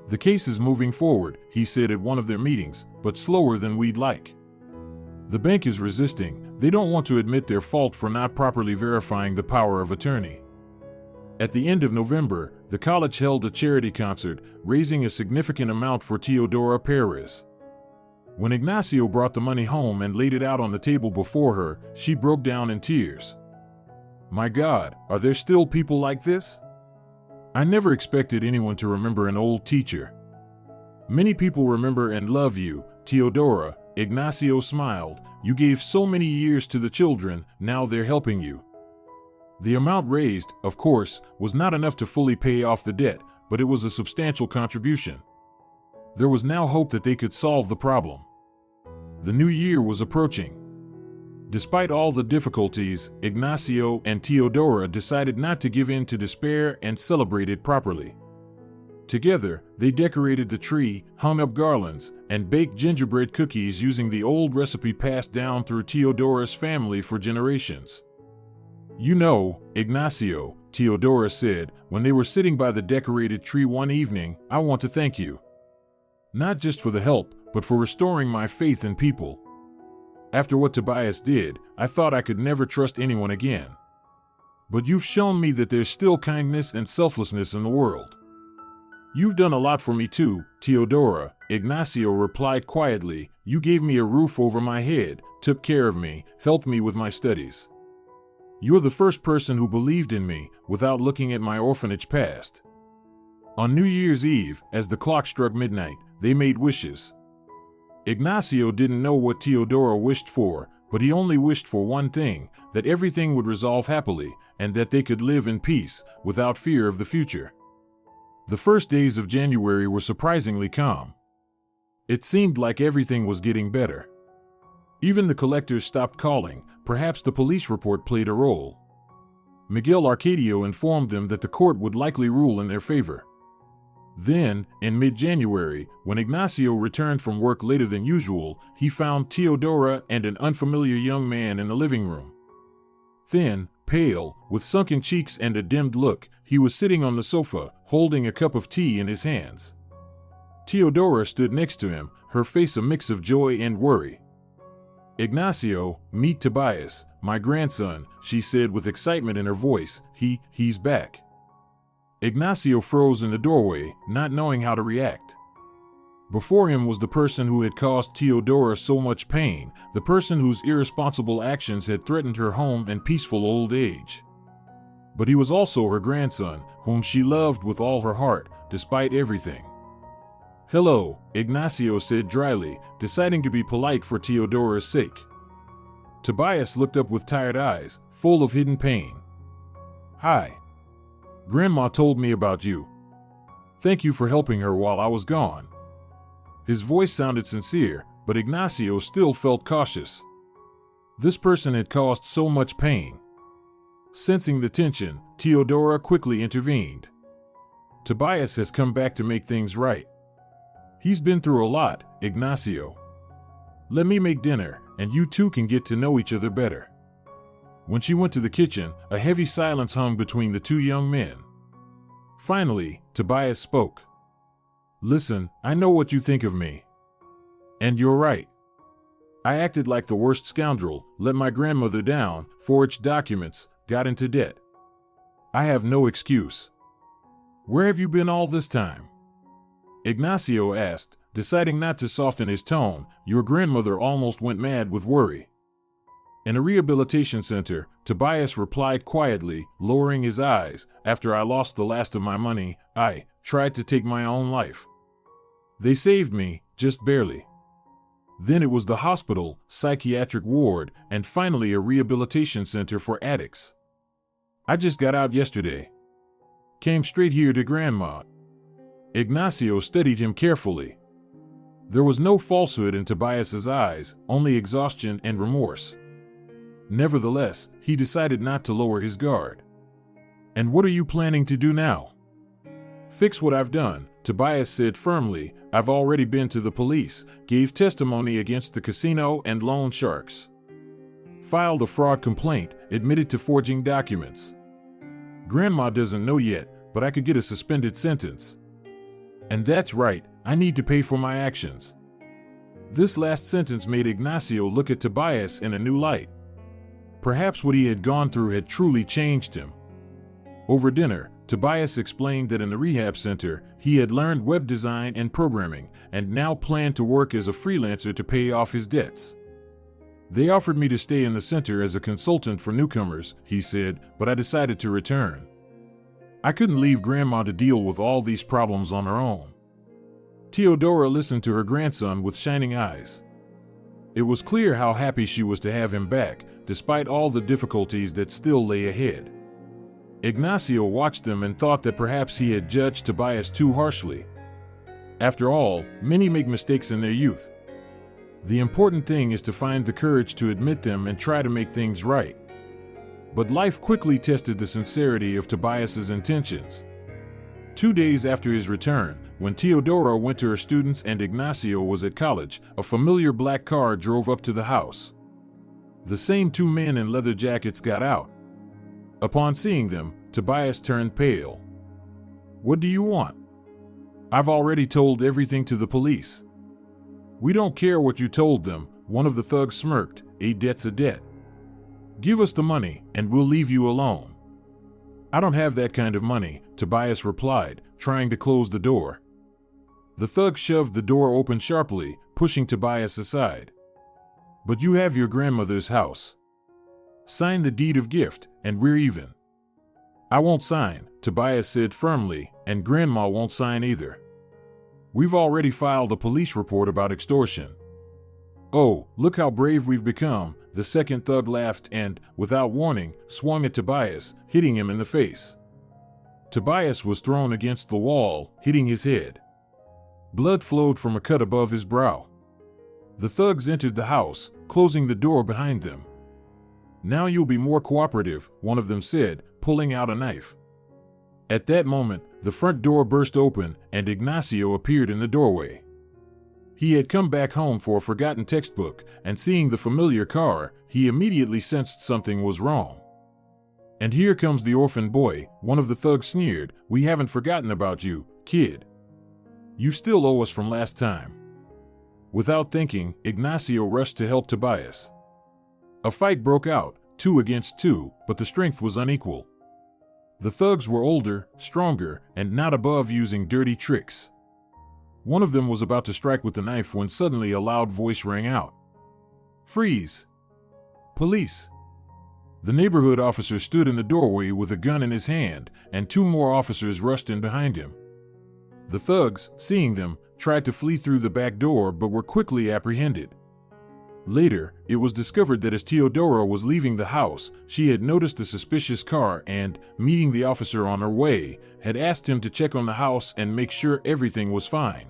"The case is moving forward," he said at one of their meetings, "but slower than we'd like. The bank is resisting. They don't want to admit their fault for not properly verifying the power of attorney." At the end of November, the college held a charity concert, raising a significant amount for Teodora Perez. When Ignacio brought the money home and laid it out on the table before her, she broke down in tears. "My God, are there still people like this? I never expected anyone to remember an old teacher. Many people remember and love you, Teodora." Ignacio smiled. "You gave so many years to the children, now they're helping you." The amount raised, of course, was not enough to fully pay off the debt, but it was a substantial contribution. There was now hope that they could solve the problem. The new year was approaching. Despite all the difficulties, Ignacio and Teodora decided not to give in to despair and celebrated properly. Together, they decorated the tree, hung up garlands, and baked gingerbread cookies using the old recipe passed down through Teodora's family for generations. "You know, Ignacio," Teodora said, when they were sitting by the decorated tree one evening, "I want to thank you. Not just for the help, but for restoring my faith in people. After what Tobias did, I thought I could never trust anyone again. But you've shown me that there's still kindness and selflessness in the world." "You've done a lot for me too, Teodora," Ignacio replied quietly. "You gave me a roof over my head, took care of me, helped me with my studies. You're the first person who believed in me without looking at my orphanage past." On New Year's Eve, as the clock struck midnight, they made wishes. Ignacio didn't know what Teodora wished for, but he only wished for one thing, that everything would resolve happily, and that they could live in peace, without fear of the future. The first days of January were surprisingly calm. It seemed like everything was getting better. Even the collectors stopped calling. Perhaps the police report played a role. Miguel Arcadio informed them that the court would likely rule in their favor. Then, in mid-January, when Ignacio returned from work later than usual, he found Teodora and an unfamiliar young man in the living room. Thin, pale, with sunken cheeks and a dimmed look, he was sitting on the sofa, holding a cup of tea in his hands. Teodora stood next to him, her face a mix of joy and worry. "Ignacio, meet Tobias, my grandson," she said with excitement in her voice. He's back." Ignacio froze in the doorway, not knowing how to react. Before him was the person who had caused Teodora so much pain, the person whose irresponsible actions had threatened her home and peaceful old age. But he was also her grandson, whom she loved with all her heart, despite everything. "Hello," Ignacio said dryly, deciding to be polite for Teodora's sake. Tobias looked up with tired eyes, full of hidden pain. "Hi. Grandma told me about you. Thank you for helping her while I was gone." His voice sounded sincere, but Ignacio still felt cautious. This person had caused so much pain. Sensing the tension, Teodora quickly intervened. "Tobias has come back to make things right. He's been through a lot, Ignacio. Let me make dinner, and you two can get to know each other better." When she went to the kitchen, a heavy silence hung between the two young men. Finally, Tobias spoke. "Listen, I know what you think of me. And you're right. I acted like the worst scoundrel, let my grandmother down, forged documents, got into debt. I have no excuse. Where have you been all this time?" Ignacio asked, deciding not to soften his tone. "Your grandmother almost went mad with worry." In a rehabilitation center, Tobias replied quietly, lowering his eyes. "After I lost the last of my money, I tried to take my own life. They saved me, just barely. Then it was the hospital, psychiatric ward, and finally a rehabilitation center for addicts. I just got out yesterday. Came straight here to Grandma." Ignacio studied him carefully. There was no falsehood in Tobias's eyes, only exhaustion and remorse. Nevertheless, he decided not to lower his guard. "And what are you planning to do now?" "Fix what I've done," Tobias said firmly. "I've already been to the police, gave testimony against the casino and loan sharks. Filed a fraud complaint, admitted to forging documents. Grandma doesn't know yet, but I could get a suspended sentence. And that's right, I need to pay for my actions." This last sentence made Ignacio look at Tobias in a new light. Perhaps what he had gone through had truly changed him. Over dinner, Tobias explained that in the rehab center, he had learned web design and programming, and now planned to work as a freelancer to pay off his debts. "They offered me to stay in the center as a consultant for newcomers," he said, "but I decided to return. I couldn't leave Grandma to deal with all these problems on her own." Teodora listened to her grandson with shining eyes. It was clear how happy she was to have him back, despite all the difficulties that still lay ahead. Ignacio watched them and thought that perhaps he had judged Tobias too harshly. After all, many make mistakes in their youth. The important thing is to find the courage to admit them and try to make things right. But life quickly tested the sincerity of Tobias's intentions. 2 days after his return, when Teodora went to her students and Ignacio was at college, a familiar black car drove up to the house. The same 2 men in leather jackets got out. Upon seeing them, Tobias turned pale. "What do you want?" "I've already told everything to the police." "We don't care what you told them," one of the thugs smirked. "A debt's a debt. Give us the money, and we'll leave you alone." "I don't have that kind of money," Tobias replied, trying to close the door. The thug shoved the door open sharply, pushing Tobias aside. "But you have your grandmother's house. Sign the deed of gift, and we're even." "I won't sign," Tobias said firmly, "and Grandma won't sign either. We've already filed a police report about extortion." "Oh, look how brave we've become," the second thug laughed and, without warning, swung at Tobias, hitting him in the face. Tobias was thrown against the wall, hitting his head. Blood flowed from a cut above his brow. The thugs entered the house, closing the door behind them. "Now you'll be more cooperative," one of them said, pulling out a knife. At that moment, the front door burst open and Ignacio appeared in the doorway. He had come back home for a forgotten textbook, and seeing the familiar car, he immediately sensed something was wrong. "And here comes the orphan boy," one of the thugs sneered. "We haven't forgotten about you, kid. You still owe us from last time." Without thinking, Ignacio rushed to help Tobias. A fight broke out, 2 against 2, but the strength was unequal. The thugs were older, stronger, and not above using dirty tricks. One of them was about to strike with the knife when suddenly a loud voice rang out. "Freeze! Police!" The neighborhood officer stood in the doorway with a gun in his hand, and 2 more officers rushed in behind him. The thugs, seeing them, tried to flee through the back door but were quickly apprehended. Later, it was discovered that as Teodora was leaving the house, she had noticed a suspicious car and, meeting the officer on her way, had asked him to check on the house and make sure everything was fine.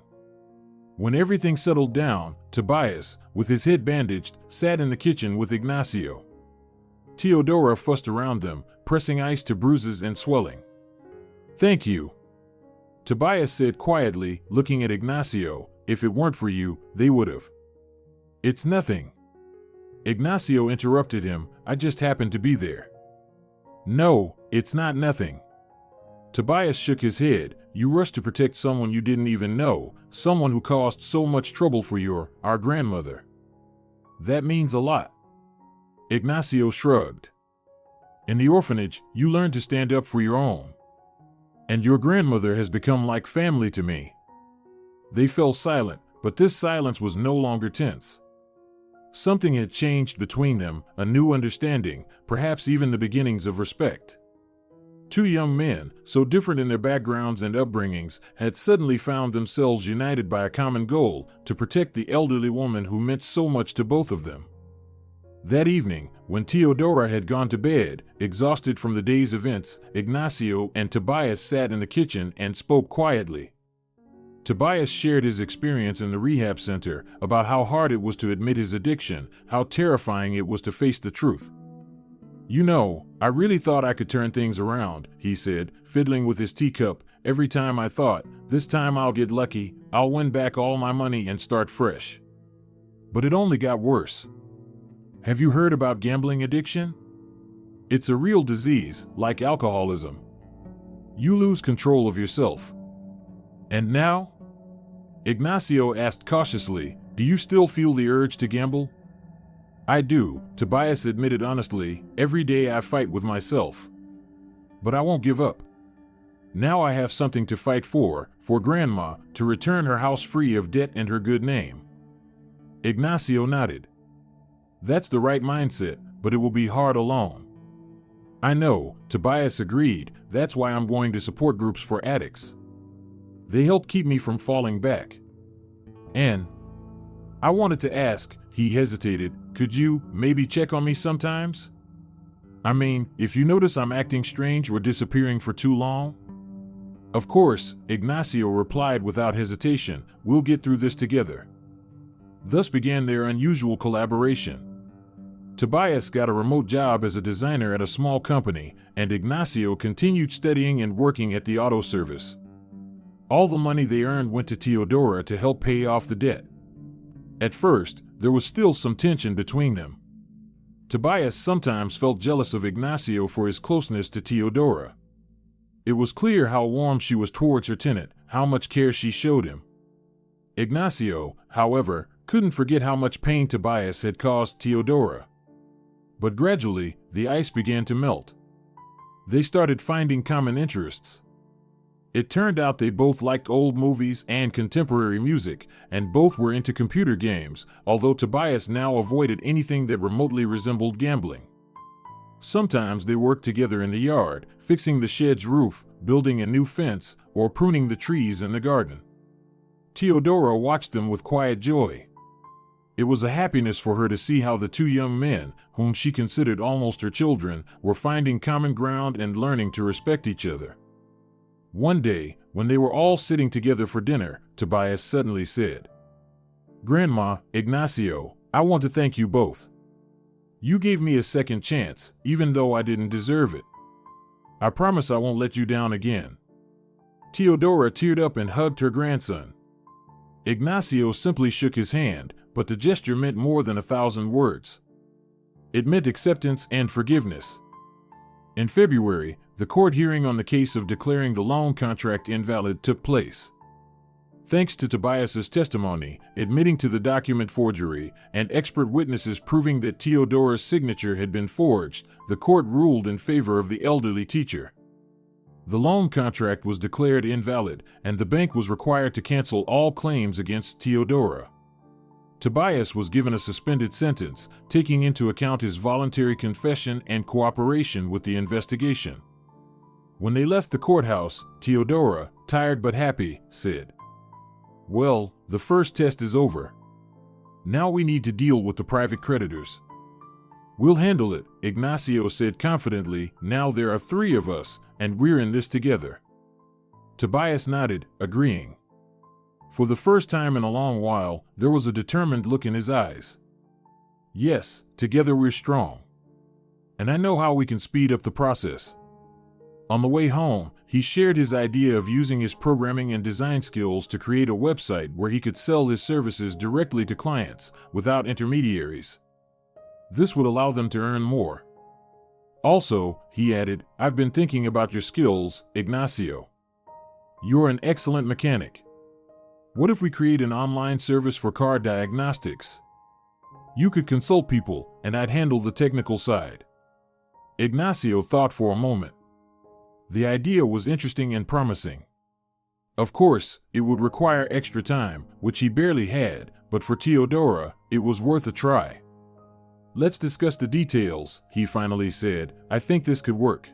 When everything settled down, Tobias, with his head bandaged, sat in the kitchen with Ignacio. Teodora fussed around them, pressing ice to bruises and swelling. "Thank you," Tobias said quietly, looking at Ignacio. "If it weren't for you, they would've." "It's nothing." Ignacio interrupted him. "I just happened to be there." "No, it's not nothing." Tobias shook his head. "You rushed to protect someone you didn't even know, someone who caused so much trouble for our grandmother. That means a lot." Ignacio shrugged. "In the orphanage, you learned to stand up for your own. And your grandmother has become like family to me." They fell silent, but this silence was no longer tense. Something had changed between them, a new understanding, perhaps even the beginnings of respect. 2 young men, so different in their backgrounds and upbringings, had suddenly found themselves united by a common goal: to protect the elderly woman who meant so much to both of them. That evening, when Teodora had gone to bed, exhausted from the day's events, Ignacio and Tobias sat in the kitchen and spoke quietly. Tobias shared his experience in the rehab center, about how hard it was to admit his addiction, how terrifying it was to face the truth. "You know, I really thought I could turn things around," he said, fiddling with his teacup. "Every time I thought, this time I'll get lucky, I'll win back all my money and start fresh. But it only got worse. Have you heard about gambling addiction? It's a real disease, like alcoholism. You lose control of yourself. And now?" Ignacio asked cautiously, "Do you still feel the urge to gamble?" "I do," Tobias admitted honestly. "Every day I fight with myself. But I won't give up. Now I have something to fight for Grandma, to return her house free of debt and her good name." Ignacio nodded. "That's the right mindset, but it will be hard alone." "I know," Tobias agreed. "That's why I'm going to support groups for addicts. They help keep me from falling back. And I wanted to ask," he hesitated, "could you maybe check on me sometimes? I mean, if you notice I'm acting strange or disappearing for too long?" Of course, Ignacio replied without hesitation, "We'll get through this together." Thus began their unusual collaboration. Tobias got a remote job as a designer at a small company, and Ignacio continued studying and working at the auto service. All the money they earned went to Teodora to help pay off the debt. At first, there was still some tension between them. Tobias sometimes felt jealous of Ignacio for his closeness to Teodora. It was clear how warm she was towards her tenant, how much care she showed him. Ignacio, however, couldn't forget how much pain Tobias had caused Teodora. But gradually, the ice began to melt. They started finding common interests. It turned out they both liked old movies and contemporary music, and both were into computer games, although Tobias now avoided anything that remotely resembled gambling. Sometimes they worked together in the yard, fixing the shed's roof, building a new fence, or pruning the trees in the garden. Teodora watched them with quiet joy. It was a happiness for her to see how the two young men, whom she considered almost her children, were finding common ground and learning to respect each other. One day, when they were all sitting together for dinner, Tobias suddenly said, "Grandma, Ignacio, I want to thank you both. You gave me a second chance, even though I didn't deserve it. I promise I won't let you down again." Teodora teared up and hugged her grandson. Ignacio simply shook his hand, but the gesture meant more than 1,000 words. It meant acceptance and forgiveness. In February, the court hearing on the case of declaring the loan contract invalid took place. Thanks to Tobias's testimony, admitting to the document forgery, and expert witnesses proving that Teodora's signature had been forged, the court ruled in favor of the elderly teacher. The loan contract was declared invalid, and the bank was required to cancel all claims against Teodora. Tobias was given a suspended sentence, taking into account his voluntary confession and cooperation with the investigation. When they left the courthouse, Teodora, tired but happy, said, "Well, the first test is over. Now we need to deal with the private creditors." "We'll handle it," Ignacio said confidently. "Now there are 3 of us, and we're in this together." Tobias nodded, agreeing. For the first time in a long while, there was a determined look in his eyes. "Yes, together we're strong. And I know how we can speed up the process." On the way home, he shared his idea of using his programming and design skills to create a website where he could sell his services directly to clients, without intermediaries. This would allow them to earn more. "Also," he added, "I've been thinking about your skills, Ignacio. You're an excellent mechanic. What if we create an online service for car diagnostics? You could consult people, and I'd handle the technical side." Ignacio thought for a moment. The idea was interesting and promising. Of course, it would require extra time, which he barely had, but for Teodora, it was worth a try. "Let's discuss the details," he finally said. "I think this could work."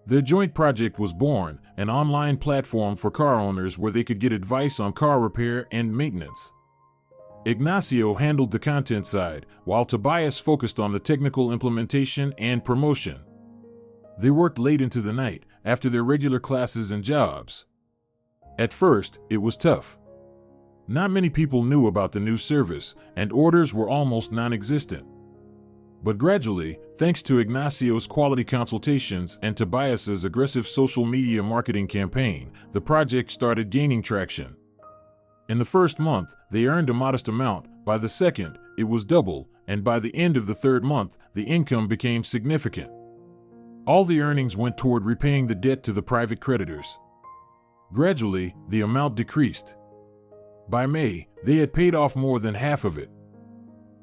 Their joint project was born, an online platform for car owners where they could get advice on car repair and maintenance. Ignacio handled the content side, while Tobias focused on the technical implementation and promotion. They worked late into the night, after their regular classes and jobs. At first, it was tough. Not many people knew about the new service, and orders were almost non-existent. But gradually, thanks to Ignacio's quality consultations and Tobias's aggressive social media marketing campaign, the project started gaining traction. In the first month, they earned a modest amount. By the second, it was double, and by the end of the third month, the income became significant. All the earnings went toward repaying the debt to the private creditors. Gradually, the amount decreased. By May, they had paid off more than half of it.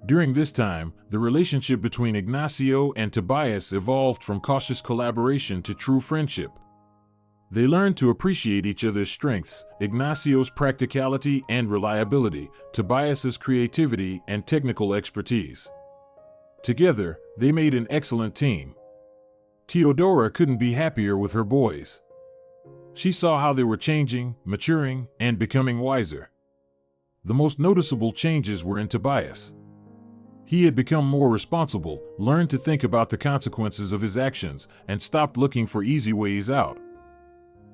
During this time, the relationship between Ignacio and Tobias evolved from cautious collaboration to true friendship. They learned to appreciate each other's strengths, Ignacio's practicality and reliability, Tobias's creativity and technical expertise. Together, they made an excellent team. Teodora couldn't be happier with her boys. She saw how they were changing, maturing, and becoming wiser. The most noticeable changes were in Tobias. He had become more responsible, learned to think about the consequences of his actions, and stopped looking for easy ways out.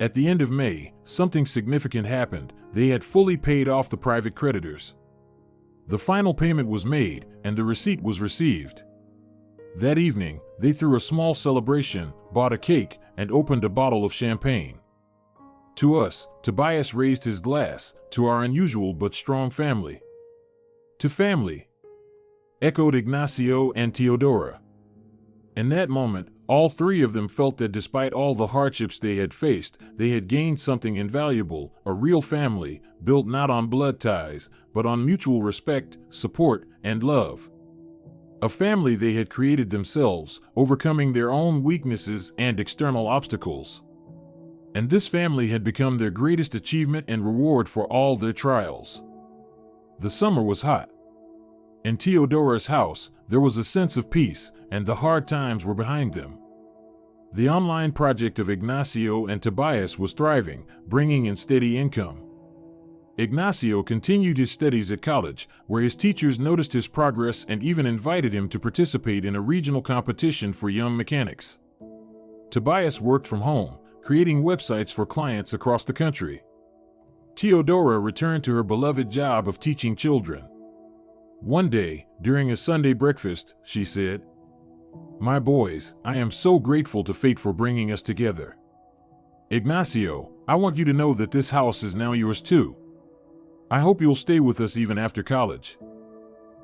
At the end of May, something significant happened. They had fully paid off the private creditors. The final payment was made, and the receipt was received. That evening, they threw a small celebration, bought a cake, and opened a bottle of champagne. To us, Tobias raised his glass, to our unusual but strong family. To family, echoed Ignacio and Teodora. In that moment, all three of them felt that despite all the hardships they had faced, they had gained something invaluable, a real family, built not on blood ties, but on mutual respect, support, and love. A family they had created themselves, overcoming their own weaknesses and external obstacles. And this family had become their greatest achievement and reward for all their trials. The summer was hot. In Teodora's house, there was a sense of peace, and the hard times were behind them. The online project of Ignacio and Tobias was thriving, bringing in steady income. Ignacio continued his studies at college, where his teachers noticed his progress and even invited him to participate in a regional competition for young mechanics. Tobias worked from home, creating websites for clients across the country. Teodora returned to her beloved job of teaching children. One day, during a Sunday breakfast, she said, "My boys, I am so grateful to fate for bringing us together. Ignacio, I want you to know that this house is now yours too. I hope you'll stay with us even after college."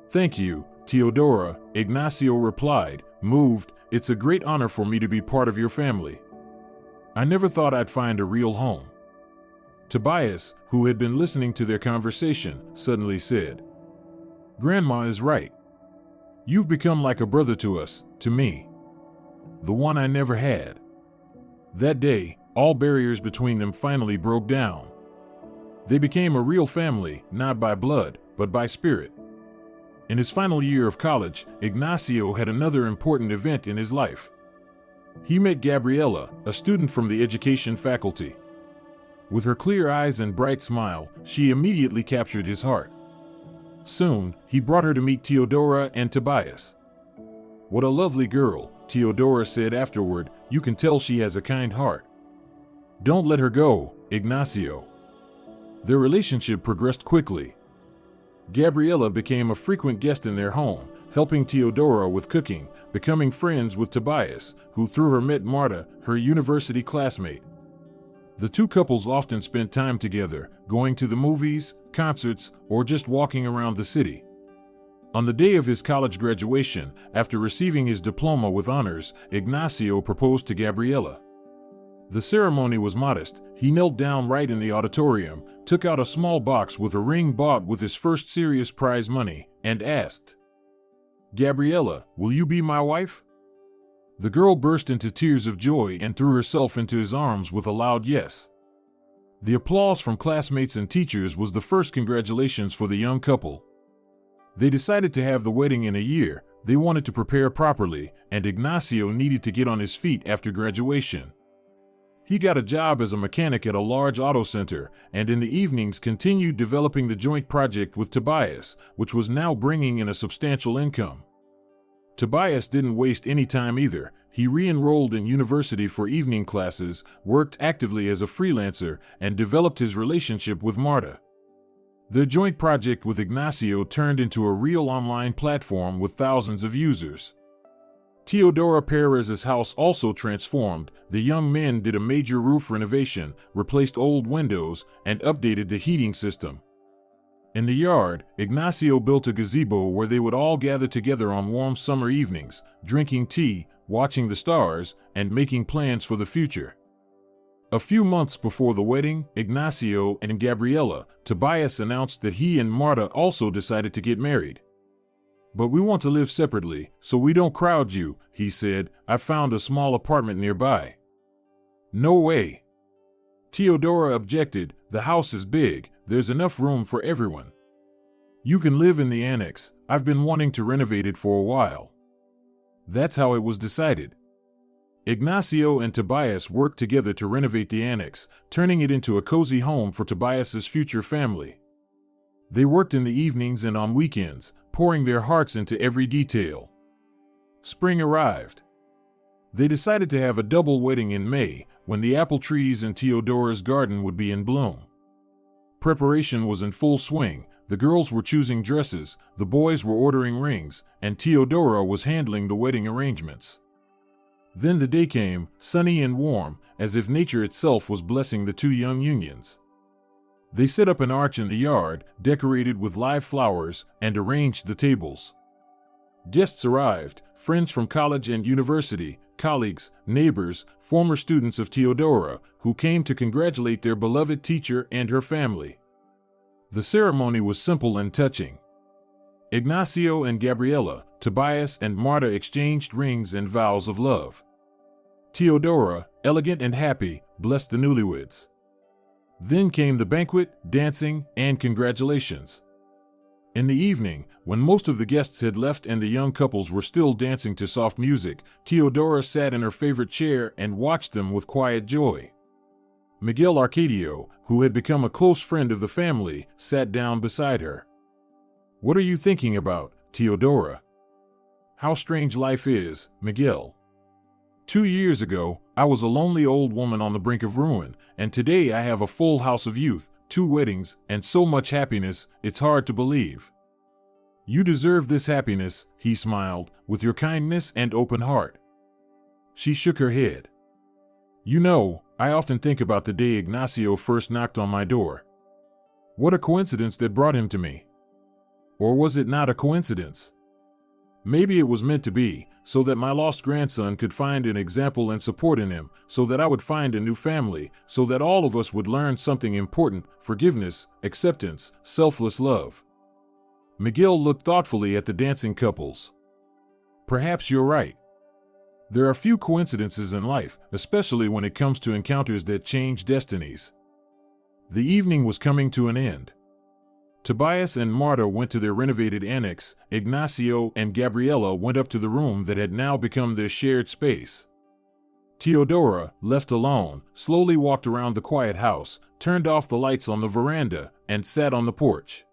"Thank you, Teodora," Ignacio replied, moved. "It's a great honor for me to be part of your family. I never thought I'd find a real home." Tobias, who had been listening to their conversation, suddenly said, "Grandma is right. You've become like a brother to us, to me. The one I never had." That day, all barriers between them finally broke down. They became a real family, not by blood, but by spirit. In his final year of college, Ignacio had another important event in his life. He met Gabriela, a student from the education faculty. With her clear eyes and bright smile, she immediately captured his heart. Soon, he brought her to meet Teodora and Tobias. "What a lovely girl," Teodora said afterward. "You can tell she has a kind heart." "Don't let her go, Ignacio." Their relationship progressed quickly. Gabriela became a frequent guest in their home, helping Teodora with cooking, becoming friends with Tobias, who through her met Marta, her university classmate. The two couples often spent time together, going to the movies, concerts, or just walking around the city. On the day of his college graduation, after receiving his diploma with honors, Ignacio proposed to Gabriela. The ceremony was modest. He knelt down right in the auditorium, took out a small box with a ring bought with his first serious prize money, and asked, "Gabriela, will you be my wife?" The girl burst into tears of joy and threw herself into his arms with a loud yes. The applause from classmates and teachers was the first congratulations for the young couple. They decided to have the wedding in a year. They wanted to prepare properly, and Ignacio needed to get on his feet after graduation. He got a job as a mechanic at a large auto center, and in the evenings continued developing the joint project with Tobias, which was now bringing in a substantial income. Tobias didn't waste any time either. He re-enrolled in university for evening classes, worked actively as a freelancer, and developed his relationship with Marta. Their joint project with Ignacio turned into a real online platform with thousands of users. Teodora Perez's house also transformed. The young men did a major roof renovation, replaced old windows, and updated the heating system. In the yard, Ignacio built a gazebo where they would all gather together on warm summer evenings, drinking tea, watching the stars, and making plans for the future. A few months before the wedding, Ignacio and Gabriela, Tobias announced that he and Marta also decided to get married. "But we want to live separately, so we don't crowd you," he said. "I found a small apartment nearby." "No way." Teodora objected. "The house is big, there's enough room for everyone. You can live in the annex. I've been wanting to renovate it for a while." That's how it was decided. Ignacio and Tobias worked together to renovate the annex, turning it into a cozy home for Tobias's future family. They worked in the evenings and on weekends, pouring their hearts into every detail. Spring arrived. They decided to have a double wedding in May, when the apple trees in Teodora's garden would be in bloom. Preparation was in full swing. The girls were choosing dresses, the boys were ordering rings, and Teodora was handling the wedding arrangements. Then the day came, sunny and warm, as if nature itself was blessing the two young unions. They set up an arch in the yard, decorated with live flowers, and arranged the tables. Guests arrived, friends from college and university, colleagues, neighbors, former students of Teodora, who came to congratulate their beloved teacher and her family. The ceremony was simple and touching. Ignacio and Gabriela, Tobias and Marta exchanged rings and vows of love. Teodora, elegant and happy, blessed the newlyweds. Then came the banquet, dancing, and congratulations. In the evening, when most of the guests had left and the young couples were still dancing to soft music, Teodora sat in her favorite chair and watched them with quiet joy. Miguel Arcadio, who had become a close friend of the family, sat down beside her. "What are you thinking about, Teodora?" "How strange life is, Miguel. 2 years ago, I was a lonely old woman on the brink of ruin, and today I have a full house of youth, 2 weddings, and so much happiness, it's hard to believe." "You deserve this happiness," he smiled, "with your kindness and open heart." She shook her head. "You know, I often think about the day Ignacio first knocked on my door. What a coincidence that brought him to me. Or was it not a coincidence? Maybe it was meant to be, so that my lost grandson could find an example and support in him, so that I would find a new family, so that all of us would learn something important: forgiveness, acceptance, selfless love." Miguel looked thoughtfully at the dancing couples. "Perhaps you're right. There are few coincidences in life, especially when it comes to encounters that change destinies." The evening was coming to an end. Tobias and Marta went to their renovated annex. Ignacio and Gabriela went up to the room that had now become their shared space. Teodora, left alone, slowly walked around the quiet house, turned off the lights on the veranda, and sat on the porch.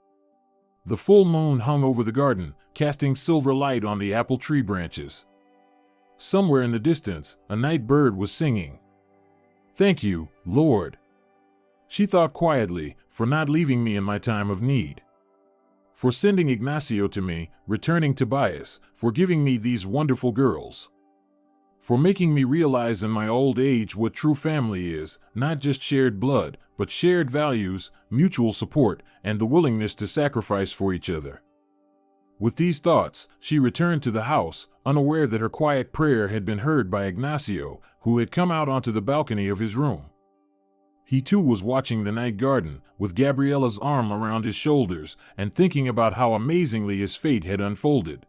The full moon hung over the garden, casting silver light on the apple tree branches. Somewhere in the distance, a night bird was singing. "Thank you, Lord," she thought quietly, "for not leaving me in my time of need. For sending Ignacio to me, returning Tobias, for giving me these wonderful girls. For making me realize in my old age what true family is, not just shared blood, but shared values, mutual support, and the willingness to sacrifice for each other." With these thoughts, she returned to the house, unaware that her quiet prayer had been heard by Ignacio, who had come out onto the balcony of his room. He too was watching the night garden, with Gabriela's arm around his shoulders, and thinking about how amazingly his fate had unfolded.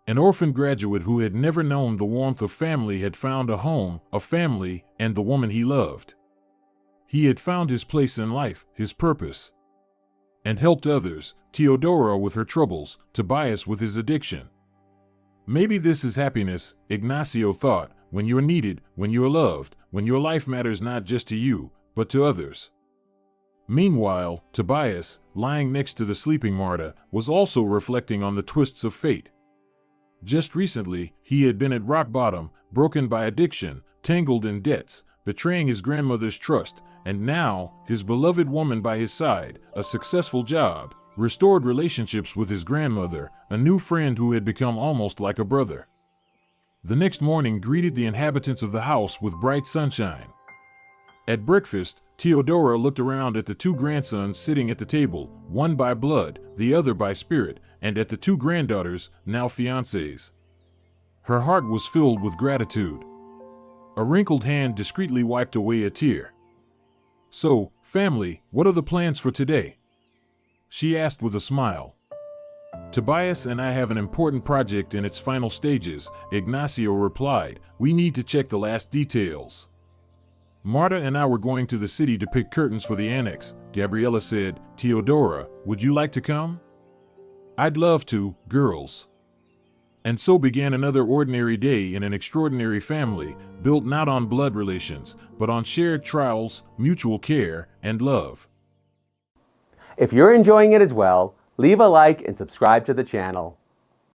An orphan graduate who had never known the warmth of family had found a home, a family, and the woman he loved. He had found his place in life, his purpose. And helped others, Teodora with her troubles, Tobias with his addiction. Maybe this is happiness, Ignacio thought, when you're needed, when you're loved, when your life matters not just to you, but to others. Meanwhile, Tobias, lying next to the sleeping Marta, was also reflecting on the twists of fate. Just recently, he had been at rock bottom, broken by addiction, tangled in debts, betraying his grandmother's trust, and now, his beloved woman by his side, a successful job, restored relationships with his grandmother, a new friend who had become almost like a brother. The next morning greeted the inhabitants of the house with bright sunshine. At breakfast, Teodora looked around at the 2 grandsons sitting at the table, one by blood, the other by spirit, and at the 2 granddaughters, now fiancées. Her heart was filled with gratitude. A wrinkled hand discreetly wiped away a tear. "So, family, what are the plans for today?" she asked with a smile. "Tobias and I have an important project in its final stages," Ignacio replied. "We need to check the last details." "Marta and I were going to the city to pick curtains for the annex," Gabriela said. "Teodora, would you like to come?" "I'd love to, girls." And so began another ordinary day in an extraordinary family, built not on blood relations, but on shared trials, mutual care, and love. If you're enjoying it as well, leave a like and subscribe to the channel.